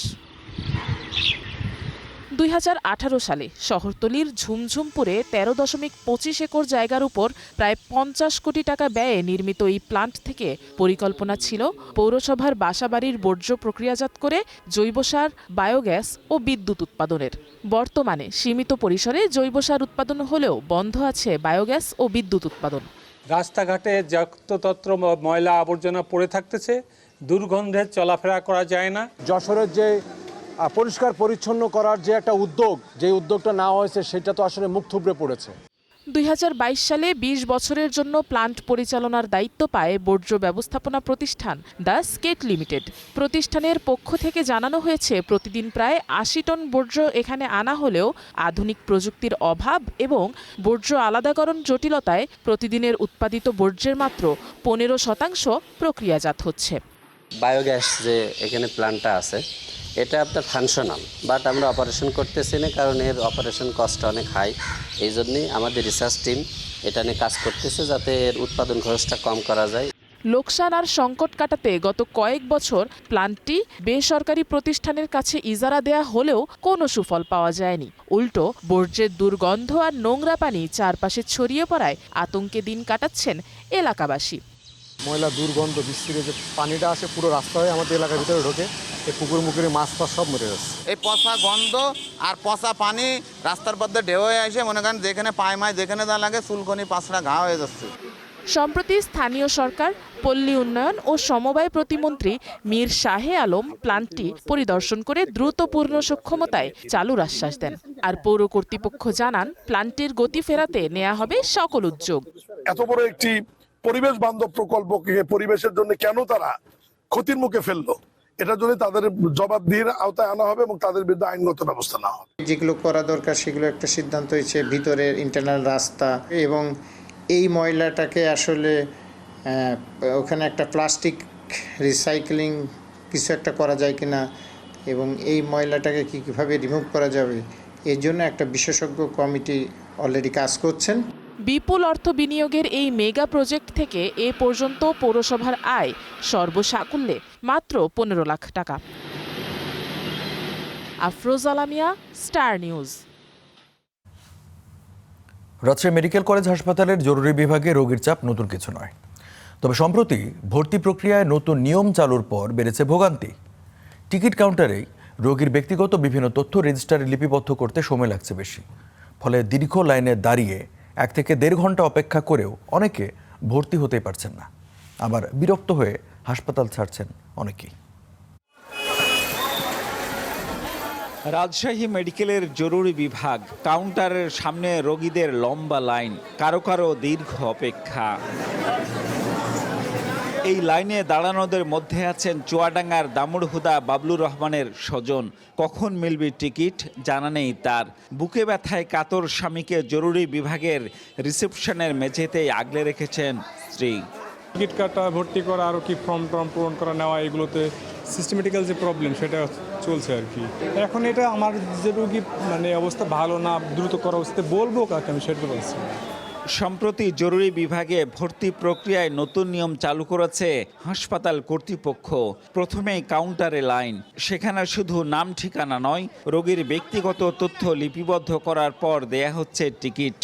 2018 সালে শহরতলির ঝুমঝুমপুরে 13.25 একর জায়গার উপর প্রায় 50 কোটি টাকা ব্যয়ে নির্মিত এই প্ল্যান্ট থেকে পরিকল্পনা ছিল পৌরসভার বাসাবাড়ির বর্জ্য প্রক্রিয়াজাত করে জৈব সার, বায়োগ্যাস ও বিদ্যুৎ উৎপাদনের। বর্তমানে সীমিত পরিসরে জৈব সার উৎপাদন হলেও বন্ধ আছে বায়োগ্যাস ও বিদ্যুৎ উৎপাদন। রাস্তাঘাটে যত্রতত্র ময়লা আবর্জনা পড়ে থাকতেছে, দুর্গন্ধে চলাফেরা করা যায় না। যশোরের যে পরিষ্কার পরিচ্ছন্ন করার যে একটা উদ্যোগ, যে উদ্যোগটা নেওয়া হয়েছে সেটা তো আসলে মুখ থুবড়ে পড়েছে। 2022 সালে 20 বছরের জন্য প্ল্যান্ট পরিচালনার দায়িত্ব পায় বর্জ্য ব্যবস্থাপনা প্রতিষ্ঠান দ্য স্কেট লিমিটেড। প্রতিষ্ঠানের পক্ষ থেকে জানানো হয়েছে প্রতিদিন প্রায় 80 টন বর্জ্য এখানে আনা হলেও আধুনিক প্রযুক্তির অভাব এবং বর্জ্য আলাদাকরণ জটিলতায় প্রতিদিনের উৎপাদিত বর্জ্যের মাত্র 15% প্রক্রিয়াজাত হচ্ছে। বায়োগ্যাস যে এখানে প্ল্যান্টটা আছে এটা আপনার ফাংশনাল, বাট আমরা অপারেশন করতেছি না, কারণ এর অপারেশন কস্ট অনেক হাই। এই জন্যই আমাদের রিসার্চ টিম এটা নিয়ে কাজ করতেছে যাতে এর উৎপাদন খরচটা কম করা যায়। লোকসান আর সংকট কাটাতে গত কয়েক বছর প্ল্যান্টটি বেসরকারি প্রতিষ্ঠানের কাছে ইজারা দেয়া হলেও কোনো সুফল পাওয়া যায়নি। উল্টো বর্জ্যের দুর্গন্ধ আর নোংরা পানি চারপাশে ছড়িয়ে পড়ায় আতঙ্কে দিন কাটাচ্ছেন এলাকাবাসী। ময়লা দুর্গন্ধ বিস্তৃত যে পানিটা আসে পুরো রাস্তা হয়ে আমাদের এলাকার ভিতরে ঢোকে, এই পুকুর মুকুরে মাছ টাছ সব মরে যাচ্ছে। এই পচা গন্ধ আর পচা পানি রাস্তার মধ্যে ঢেউ হয়ে আসে, মনে করেন যেখানে পায় মায় যেখানে যা লাগে চুলকনি পাঁচড়া ঘা হয়ে যাচ্ছে। সম্প্রতি স্থানীয় সরকার, পল্লী উন্নয়ন ও সমবায় প্রতিমন্ত্রী মীর শাহে আলম প্ল্যান্টটি পরিদর্শন করে দ্রুত পূর্ণ সক্ষমতায় চালুর আশ্বাস দেন। আর পৌর কর্তৃপক্ষ জানান, প্ল্যান্টটির গতি ফেরাতে নেওয়া হবে সকল উদ্যোগ। এত বড় একটি পরিবেশ বান্ধব প্রকল্পকে পরিবেশের জন্য কেন তারা ক্ষতির মুখে ফেললো, এটার জন্য তাদের জবাবদিহির আওতায় আনা হবে এবং তাদের বিরুদ্ধে আইনগত ব্যবস্থা নেওয়া হবে। যেগুলো করা দরকার সেগুলো একটা সিদ্ধান্ত হয়েছে, ভিতরের ইন্টারনাল রাস্তা এবং এই ময়লাটাকে আসলে ওখানে একটা প্লাস্টিক রিসাইক্লিং কিছু একটা করা যায় কিনা এবং এই ময়লাটাকে কীভাবে রিমুভ করা যাবে এর জন্য একটা বিশেষজ্ঞ কমিটি অলরেডি কাজ করছেন। বিপুল অর্থ বিনিয়োগের এই মেগা প্রজেক্ট থেকে এ পর্যন্ত পৌরসভার আয় সর্বসাকুল্যে মাত্র 15 লাখ টাকা। Afroz Alamia, Star news. Rajshahi medical college হাসপাতালের জরুরি বিভাগে রোগীর চাপ নতুন কিছু নয়, তবে সম্প্রতি ভর্তি প্রক্রিয়ায় নতুন নিয়ম চালুর পর বেড়েছে ভোগান্তি। টিকিট কাউন্টারেই রোগীর ব্যক্তিগত বিভিন্ন তথ্য রেজিস্টারে লিপিবদ্ধ করতে সময় লাগছে বেশি, ফলে দীর্ঘ লাইনে দাঁড়িয়ে 1 থেকে 1.5 ঘন্টা অপেক্ষা করেও অনেকে ভর্তি হতেই পারছেন না। আবার বিরক্ত হয়ে হাসপাতাল ছাড়ছেন অনেকেই। রাজশাহী মেডিকেলের জরুরি বিভাগ কাউন্টারের সামনে রোগীদের লম্বা লাইন, কারো কারো দীর্ঘ অপেক্ষা। এই লাইনে দাঁড়ানোদের মধ্যে আছেন চুয়াডাঙ্গার দামুড়হুদা বাবলুর রহমানের স্বজন। কখন মিলবে টিকিট জানা নেই তার। বুকে ব্যথায় কাতর স্বামীকে জরুরি বিভাগের রিসেপশনের মেঝেতেই আগলে রেখেছেন স্ত্রী। টিকিট কাটা, ভর্তি করা, আরও কি ফর্ম পূরণ করা নেওয়া, এগুলোতে সিস্টেমেটিক্যাল যে প্রবলেম সেটা চলছে আর কি। এখন এটা আমার যে রোগী অবস্থা ভালো না, দ্রুত করা উচিত, বলবো কাকে আমি সেটা বলছি। সম্প্রতি জরুরি বিভাগে ভর্তি প্রক্রিয়ায় নতুন নিয়ম চালু করেছে হাসপাতাল কর্তৃপক্ষ। প্রথমেই কাউন্টারে লাইন, সেখানে শুধু নাম ঠিকানা নয়, রোগীর ব্যক্তিগত তথ্য লিপিবদ্ধ করার পর দেয়া হচ্ছে টিকিট।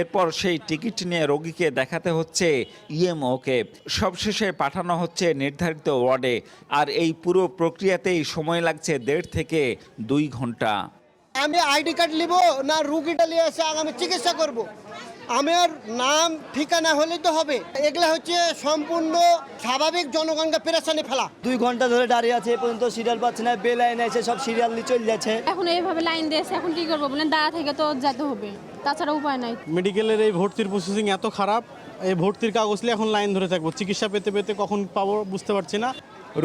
এরপর সেই টিকিট নিয়ে রোগীকে দেখাতে হচ্ছে ইএমওকে। সবশেষে পাঠানো হচ্ছে নির্ধারিত ওয়ার্ডে। আর এই পুরো প্রক্রিয়াতেই সময় লাগছে 1.5 থেকে 2 ঘন্টা। আমি আইডি কার্ড নিব না রুগীটা নিয়ে এসে আমি চিকিৎসা করব? আমার নাম ঠিকানা হলেই তো হবে। এগুলা হচ্ছে সম্পূর্ণ স্বাভাবিক জনগণকে পেরেশানি ফেলা। 2 ঘন্টা ধরে দাঁড়িয়ে আছে, এ পর্যন্ত সিরিয়াল পাচ্ছে না, বে লাইন আছে, সব সিরিয়াল নিয়ে চলে যাচ্ছে। এখন এইভাবে লাইন দিয়েছে, এখন কি করবো বলেন? দাঁড়া থেকে তো যেতে হবে, তাছাড়া উপায় নাই। মেডিকেলের এই ভর্তির প্রসেসিং এত খারাপ, এই ভর্তির কাগজ নিয়ে এখন লাইন ধরে থাকবো, চিকিৎসা পেতে পেতে কখন পাবো বুঝতে পারছি না।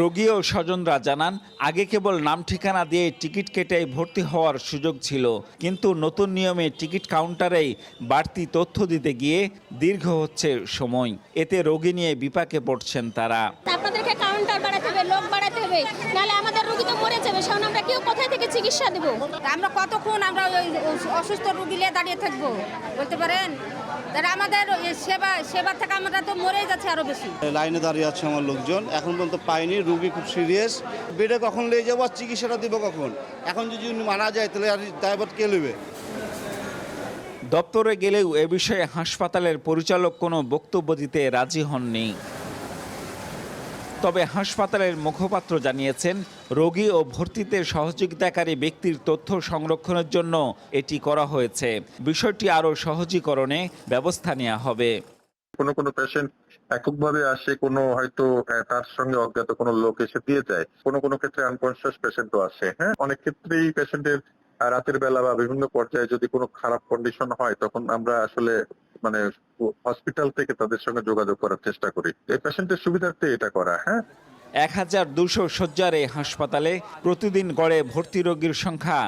রোগী ও স্বজনরা জানান, আগে কেবল নাম ঠিকানা দিয়ে টিকিট কেটে ভর্তি হওয়ার সুযোগ ছিল, কিন্তু নতুন নিয়মে টিকিট কাউন্টারেই বাড়তি তথ্য দিতে গিয়ে দীর্ঘ হচ্ছে সময়। এতে রোগী নিয়ে বিপাকে পড়ছেন তারা। আপনাদেরকে কাউন্টার বাড়াতে হবে, লোক বাড়াতে হবে, নাহলে আমাদের রোগী তো মরে যাবে। সামনে আমরা কেউ কোথায় থেকে চিকিৎসা দেব? আমরা কতক্ষণ আমরা অসুস্থ রোগী নিয়ে দাঁড়িয়ে থাকবো বলতে পারেন? তারা আমাদের সেবা থেকে আমরা তো মরেই যাচ্ছে আরো বেশি। লাইনে দাঁড়িয়ে আছে আমার লোকজন, এখন পর্যন্ত পাইনি। রোগী খুব সিরিয়াস, বেডে কখন নিয়ে যাবো, চিকিৎসাটা দিব কখন? এখন যদি মারা যায় তাহলে আর দায়ভার কে নেবে? দপ্তরে গেলেও এ বিষয়ে হাসপাতালের পরিচালক কোনো বক্তব্য দিতে রাজি হননি। তবে হাসপাতালের মুখপাত্র জানিয়েছেন, রোগী ও ভর্তিতে সহযোগিতাকারী ব্যক্তির তথ্য সংরক্ষণের জন্য এটি করা হয়েছে। বিষয়টি আরও সহজীকরণে ব্যবস্থা নেওয়া হবে। কোনো পেশেন্ট এককভাবে আসে, কোনো হয়তো তার সঙ্গে অজ্ঞাত কোনো লোক এসে দিয়ে যায়, কোনো ক্ষেত্রে আনকনসিয়াস পেশেন্টও আসে। হ্যাঁ, অনেক ক্ষেত্রেই পেশেন্টের রাতের বেলা বা বিভিন্ন পর্যায়ে যদি কোনো খারাপ কন্ডিশন হয়, তখন আমরা আসলে হসপিটাল থেকে তাদের সঙ্গে যোগাযোগ করার চেষ্টা করি। এই পেশেন্টের সুবিধার্থে এটা করা। হ্যাঁ, 1200 শয্যার এই হাসপাতালে প্রতিদিন গড়ে ভর্তি রোগীর সংখ্যা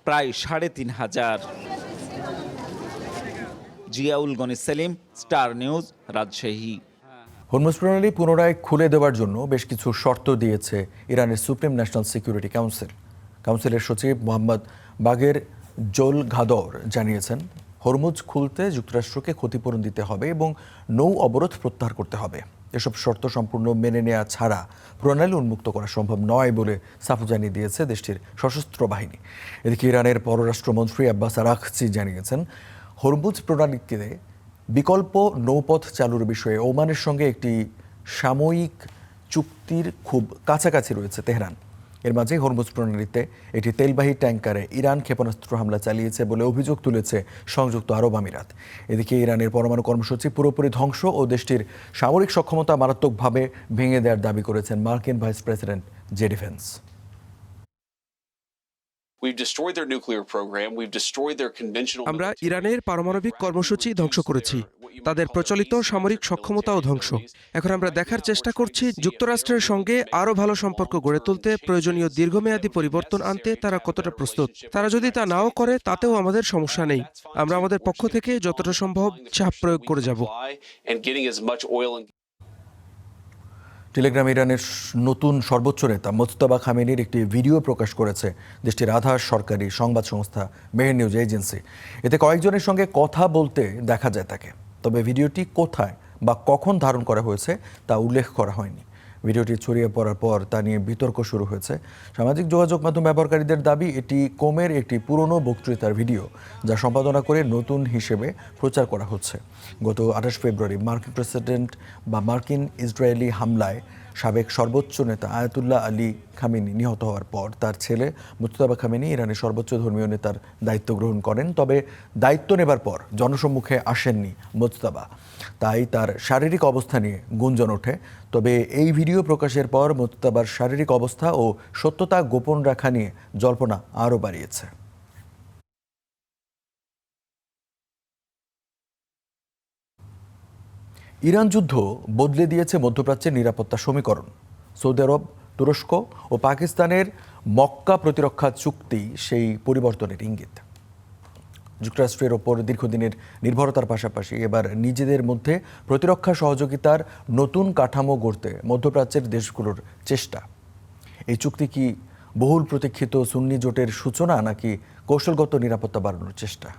প্রায় 3500। Ziaul Gani Selim, star news, Rajshahi. Hormuz প্রণালী পুনরায় খুলে দেওয়ার জন্য বেশ কিছু শর্ত দিয়েছে ইরানের সুপ্রিম ন্যাশনাল সিকিউরিটি কাউন্সিল। কাউন্সিলের সচিব মোহাম্মদ বাগের জোল ঘাদর জানিয়েছেন, হরমুজ খুলতে যুক্তরাষ্ট্রকে ক্ষতিপূরণ দিতে হবে এবং নৌ অবরোধ প্রত্যাহার করতে হবে। এসব শর্ত সম্পূর্ণ মেনে নেওয়া ছাড়া প্রণালী উন্মুক্ত করা সম্ভব নয় বলে সাফ জানিয়ে দিয়েছে দেশটির সশস্ত্র বাহিনী। এদিকে ইরানের পররাষ্ট্রমন্ত্রী আব্বাস আরাগচি জানিয়েছেন, হরমুজ প্রণালীতে বিকল্প নৌপথ চালুর বিষয়ে ওমানের সঙ্গে একটি সাময়িক চুক্তির খুব কাছাকাছি রয়েছে তেহরান। এর মাঝে হরমুজ প্রণালীতে একটি তেলবাহী ট্যাঙ্কারে ইরান ক্ষেপণাস্ত্র হামলা চালিয়েছে বলে অভিযোগ তুলেছে সংযুক্ত আরব আমিরাত। এদিকে ইরানের পরমাণু কর্মসূচি পুরোপুরি ধ্বংস ও দেশটির সামরিক সক্ষমতা মারাত্মকভাবে ভেঙে দেওয়ার দাবি করেছেন মার্কিন ভাইস প্রেসিডেন্ট জেডি ভেন্স। আমরা ইরানের পারমাণবিক কর্মসূচি ধ্বংস করেছি, তাদের প্রচলিত সামরিক সক্ষমতাও ধ্বংস। এখন আমরা দেখার চেষ্টা করছি যুক্তরাষ্ট্রের সঙ্গে আরও ভালো সম্পর্ক গড়ে তুলতে প্রয়োজনীয় দীর্ঘমেয়াদী পরিবর্তন আনতে তারা কতটা প্রস্তুত। তারা যদি তা নাও করে তাতেও আমাদের সমস্যা নেই, আমরা আমাদের পক্ষ থেকে যতটা সম্ভব চাপ প্রয়োগ করে যাব। টেলিগ্রাম ইরানের নতুন সর্বোচ্চ নেতা মোজতবা খামেনির একটি ভিডিও প্রকাশ করেছে দেশটির আধা সরকারি সংবাদ সংস্থা মেহের নিউজ এজেন্সি। এতে কয়েকজনের সঙ্গে কথা বলতে দেখা যায় তাকে, তবে ভিডিওটি কোথায় বা কখন ধারণ করা হয়েছে তা উল্লেখ করা হয়নি। ভিডিওটি ছড়িয়ে পড়ার পর তা নিয়ে বিতর্ক শুরু হয়েছে। সামাজিক যোগাযোগ মাধ্যম ব্যবহারকারীদের দাবি এটি কোমের একটি পুরনো বক্তৃতার ভিডিও, যা সম্পাদনা করে নতুন হিসেবে প্রচার করা হচ্ছে। গত 28 ফেব্রুয়ারি মার্কিন প্রেসিডেন্ট বা মার্কিন ইসরায়েলি হামলায় সাবেক সর্বোচ্চ নেতা আয়াতুল্লাহ আলী খামেনি নিহত হওয়ার পর তার ছেলে মুজতবা খামেনি ইরানের সর্বোচ্চ ধর্মীয় নেতার দায়িত্ব গ্রহণ করেন। তবে দায়িত্ব নেবার পর জনসম্মুখে আসেননি মুজতবা, তাই তার শারীরিক অবস্থা নিয়ে গুঞ্জন ওঠে। তবে এই ভিডিও প্রকাশের পর মুজতবার শারীরিক অবস্থা ও সত্যতা গোপন রাখা নিয়ে জল্পনা আরও বাড়িয়েছে। ইরান যুদ্ধ বদলে দিয়েছে মধ্যপ্রাচ্যের নিরাপত্তা সমীকরণ। সৌদি আরব, তুরস্ক ও পাকিস্তানের মক্কা প্রতিরক্ষা চুক্তি সেই পরিবর্তনের ইঙ্গিত। যুক্তরাষ্ট্রের ওপর দীর্ঘদিনের নির্ভরতার পাশাপাশি এবার নিজেদের মধ্যে প্রতিরক্ষা সহযোগিতার নতুন কাঠামো গড়তে মধ্যপ্রাচ্যের দেশগুলোর চেষ্টা। এই চুক্তি কি বহুল প্রতীক্ষিত সুন্নি জোটের সূচনা নাকি কৌশলগত নিরাপত্তা বাড়ানোর চেষ্টা?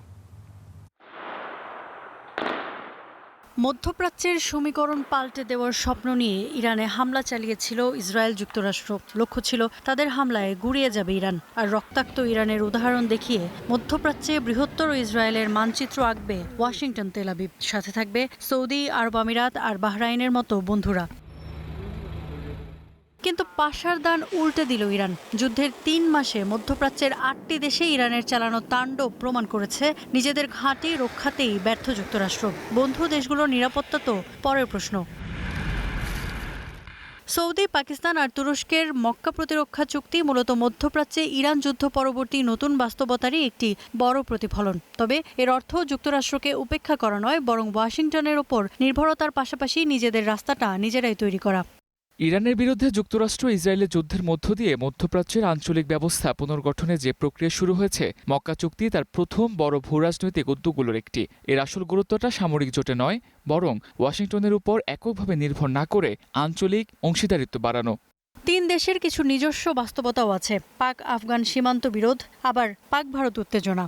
মধ্যপ্রাচ্যের সমীকরণ পাল্টে দেওয়ার স্বপ্ন নিয়ে ইরানে হামলা চালিয়েছিল ইসরায়েল যুক্তরাষ্ট্র। লক্ষ্য ছিল তাদের হামলায় গুড়িয়ে যাবে ইরান, আর রক্তাক্ত ইরানের উদাহরণ দেখিয়ে মধ্যপ্রাচ্যে বৃহত্তর ইসরায়েলের মানচিত্র আঁকবে ওয়াশিংটন, তেল আবিব। সাথে থাকবে সৌদি আরব আমিরাত আর বাহরাইনের মতো বন্ধুরা। কিন্তু পাশার দান উল্টে দিল ইরান। যুদ্ধের 3 মাসে মধ্যপ্রাচ্যের 8টি দেশে ইরানের চালানো তাণ্ডব প্রমাণ করেছে নিজেদের ঘাঁটি রক্ষাতেই ব্যর্থ যুক্তরাষ্ট্র। বন্ধু দেশগুলোর নিরাপত্তা তো পরের প্রশ্ন। সৌদি, পাকিস্তান আর তুরস্কের মক্কা প্রতিরক্ষা চুক্তি মূলত মধ্যপ্রাচ্যে ইরান যুদ্ধ পরবর্তী নতুন বাস্তবতারই একটি বড় প্রতিফলন। তবে এর অর্থ যুক্তরাষ্ট্রকে উপেক্ষা করা নয়, বরং ওয়াশিংটনের ওপর নির্ভরতার পাশাপাশি নিজেদের রাস্তাটা নিজেরাই তৈরি করা। ইরানের বিরুদ্ধে যুক্তরাষ্ট্র ইসরায়েলের যুদ্ধের মধ্য দিয়ে মধ্যপ্রাচ্যের আঞ্চলিক ব্যবস্থা পুনর্গঠনে যে প্রক্রিয়া শুরু হয়েছে, মক্কা চুক্তি তার প্রথম বড় ভূরাজনৈতিক উদ্যোগগুলোর একটি। এর আসল গুরুত্বটা সামরিক জোটে নয়, বরং ওয়াশিংটনের উপর এককভাবে নির্ভর না করে আঞ্চলিক অংশীদারিত্ব বাড়ানো। 3 দেশের কিছু নিজস্ব বাস্তবতাও আছে। পাক আফগান সীমান্ত বিরোধ, আবার পাক ভারত উত্তেজনা।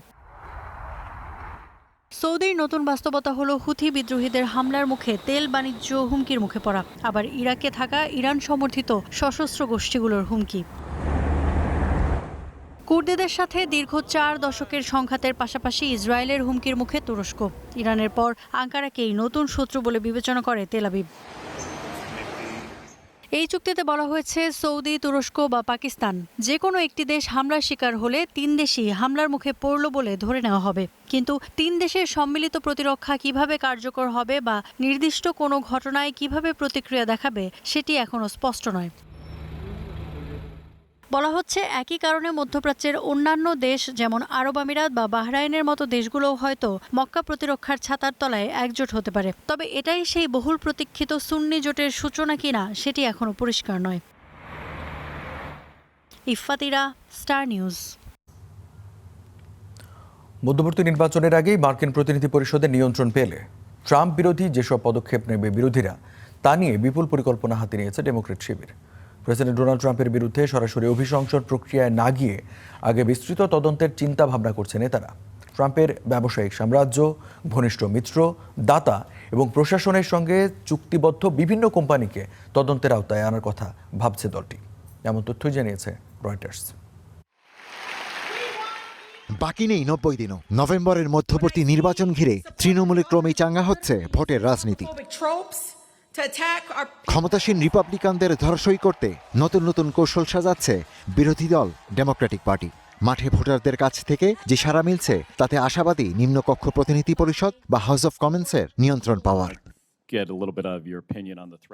সৌদির নতুন বাস্তবতা হলো হুথি বিদ্রোহীদের হামলার মুখে তেল বাণিজ্য হুমকির মুখে পড়া, আবার ইরাকে থাকা ইরান সমর্থিত সশস্ত্র গোষ্ঠীগুলোর হুমকি। কুর্দিদের সাথে দীর্ঘ 4 দশকের সংঘাতের পাশাপাশি ইসরায়েলের হুমকির মুখে তুরস্ক। ইরানের পর আঙ্কারাকেই নতুন শত্রু বলে বিবেচনা করে তেল আবিব। এই চুক্তিতে বলা হয়েছে সৌদি, তুরস্ক বা পাকিস্তান যে কোনো একটি দেশ হামলার শিকার হলে 3 দেশই হামলার মুখে পড়ল বলে ধরে নেওয়া হবে। কিন্তু 3 দেশের সম্মিলিত প্রতিরক্ষা কিভাবে কার্যকর হবে বা নির্দিষ্ট কোনো ঘটনায় কিভাবে প্রতিক্রিয়া দেখাবে সেটি এখনো স্পষ্ট নয়। বলা হচ্ছে একই কারণে মধ্যপ্রাচ্যের অন্যান্য দেশ যেমন আরব আমিরাত বা বাহরাইনের মতো দেশগুলোও হয়তো মক্কা প্রতিরক্ষার ছাতার তলায় একজোট হতে পারে। তবে এটাই সেই বহুল প্রতীক্ষিত সুন্নি জোটের সূচনা কিনা সেটি এখনো পরিষ্কার নয়। ইফাতিরা, স্টার নিউজ। মধ্যবর্তী নির্বাচনের আগেই মার্কিন প্রতিনিধি পরিষদের নিয়ন্ত্রণ পেলে ট্রাম্প বিরোধী যেসব পদক্ষেপ নেবে বিরোধীরা, তা নিয়ে বিপুল পরিকল্পনা হাতে নিয়েছে ডেমোক্রেট শিবির। প্রেসিডেন্ট ডোনাল্ড ট্রাম্পের বিরুদ্ধে সরাসরি অভিশংসন প্রক্রিয়ায় না গিয়ে আগে বিস্তৃত তদন্তের চিন্তা ভাবনা করছে নেতারা। ট্রাম্পের ব্যবসায়িক সাম্রাজ্য, ঘনিষ্ঠ মিত্র, দাতা এবং প্রশাসনের সঙ্গে চুক্তিবদ্ধ বিভিন্ন কোম্পানিকে তদন্তের আওতায় আনার কথা ভাবছে দলটি। এমন তথ্যই জানিয়েছে রয়টার্স। বাকি নেই 90 দিনও। নভেম্বরের মধ্যবর্তী নির্বাচন ঘিরে তৃণমূলে ক্রমেই চাঙ্গা হচ্ছে ভোটের রাজনীতি। ক্ষমতাসীন রিপাবলিকানদের ধরাশয়ী করতে নতুন নতুন কৌশল সাজাচ্ছে বিরোধী দল ডেমোক্রেটিক পার্টি। মাঠে ভোটারদের কাছ থেকে যে সাড়া মিলছে তাতে আশাবাদী নিম্নকক্ষ প্রতিনিধি পরিষদ বা হাউস অব কমন্সের নিয়ন্ত্রণ পাওয়ার।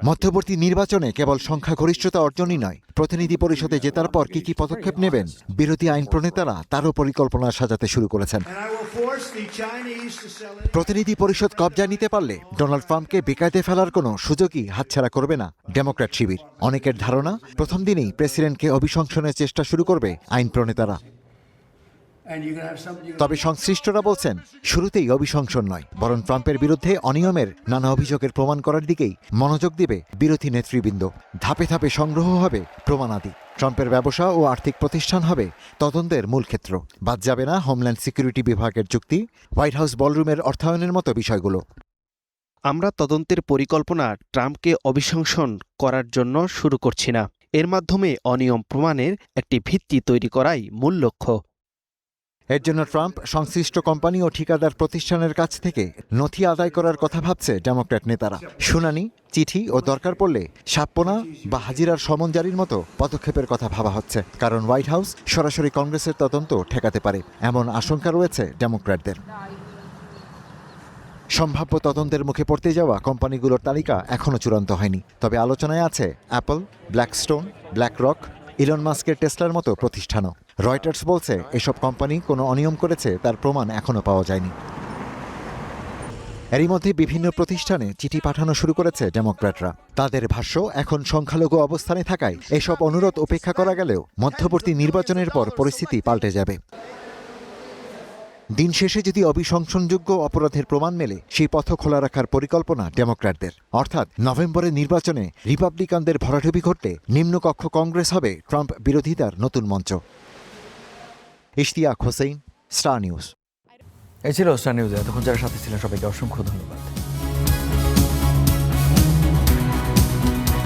মধ্যবর্তী নির্বাচনে কেবল সংখ্যাগরিষ্ঠতা অর্জনই নয়, প্রতিনিধি পরিষদে জেতার পর কি কি পদক্ষেপ নেবেন বিরোধী আইন প্রণেতারা তারও পরিকল্পনা সাজাতে শুরু করেছেন। প্রতিনিধি পরিষদ কবজা নিতে পারলে ডোনাল্ড ট্রাম্পকে বেকায়দায় ফেলার কোনো সুযোগই হাতছাড়া করবে না ডেমোক্র্যাট শিবির। অনেকের ধারণা প্রথম দিনেই প্রেসিডেন্টকে অভিশংসনের চেষ্টা শুরু করবে আইন প্রণেতারা। তবে সংশ্লিষ্টরা বলছেন শুরুতেই অভিশংসন নয়, বরং ট্রাম্পের বিরুদ্ধে অনিয়মের নানা অভিযোগের প্রমাণ করার দিকেই মনোযোগ দিবে বিরোধী নেতৃবৃন্দ। ধাপে ধাপে সংগ্রহ হবে প্রমাণাদি। ট্রাম্পের ব্যবসা ও আর্থিক প্রতিষ্ঠান হবে তদন্তের মূল ক্ষেত্র। বাদ যাবে না হোমল্যান্ড সিকিউরিটি বিভাগের চুক্তি, হোয়াইট হাউস বলরুমের অর্থায়নের মতো বিষয়গুলো। আমরা তদন্তের পরিকল্পনা ট্রাম্পকে অভিশংসন করার জন্য শুরু করছি না। এর মাধ্যমে অনিয়ম প্রমাণের একটি ভিত্তি তৈরি করাই মূল লক্ষ্য। এর জন্য ট্রাম্প সংশ্লিষ্ট কোম্পানি ও ঠিকাদার প্রতিষ্ঠানের কাছ থেকে নথি আদায় করার কথা ভাবছে ডেমোক্র্যাট নেতারা। শুনানি, চিঠি ও দরকার পড়লে সাপ্পনা বা হাজিরার সমন জারির মতো পদক্ষেপের কথা ভাবা হচ্ছে, কারণ হোয়াইট হাউস সরাসরি কংগ্রেসের তদন্ত ঠেকাতে পারে এমন আশঙ্কা রয়েছে ডেমোক্র্যাটদের। সম্ভাব্য তদন্তের মুখে পড়তে যাওয়া কোম্পানিগুলোর তালিকা এখনও চূড়ান্ত হয়নি, তবে আলোচনায় আছে অ্যাপল, ব্ল্যাকস্টোন, ব্ল্যাকরক, ইলন মাস্কের টেসলার মতো প্রতিষ্ঠানও। রয়টার্স বলছে এসব কোম্পানি কোনো অনিয়ম করেছে তার প্রমাণ এখনও পাওয়া যায়নি। এরই মধ্যে বিভিন্ন প্রতিষ্ঠানে চিঠি পাঠানো শুরু করেছে ডেমোক্র্যাটরা। তাদের ভাষ্য, এখন সংখ্যালঘু অবস্থানে থাকায় এসব অনুরোধ উপেক্ষা করা গেলেও মধ্যবর্তী নির্বাচনের পর পরিস্থিতি পাল্টে যাবে। দিন শেষে যদি অভিশংসনযোগ্য অপরাধের প্রমাণ মেলে সেই পথ খোলা রাখার পরিকল্পনা ডেমোক্র্যাটদের। অর্থাৎ নভেম্বরের নির্বাচনে রিপাবলিকানদের ভরাডুবি ঘটলে নিম্নকক্ষ কংগ্রেস হবে ট্রাম্প বিরোধিতার নতুন মঞ্চ। Ishtiaq Hossain, star news. এই ছিল স্টার নিউজে। এতক্ষণ যারা সাথে ছিলেন সবাইকে অসংখ্য ধন্যবাদ।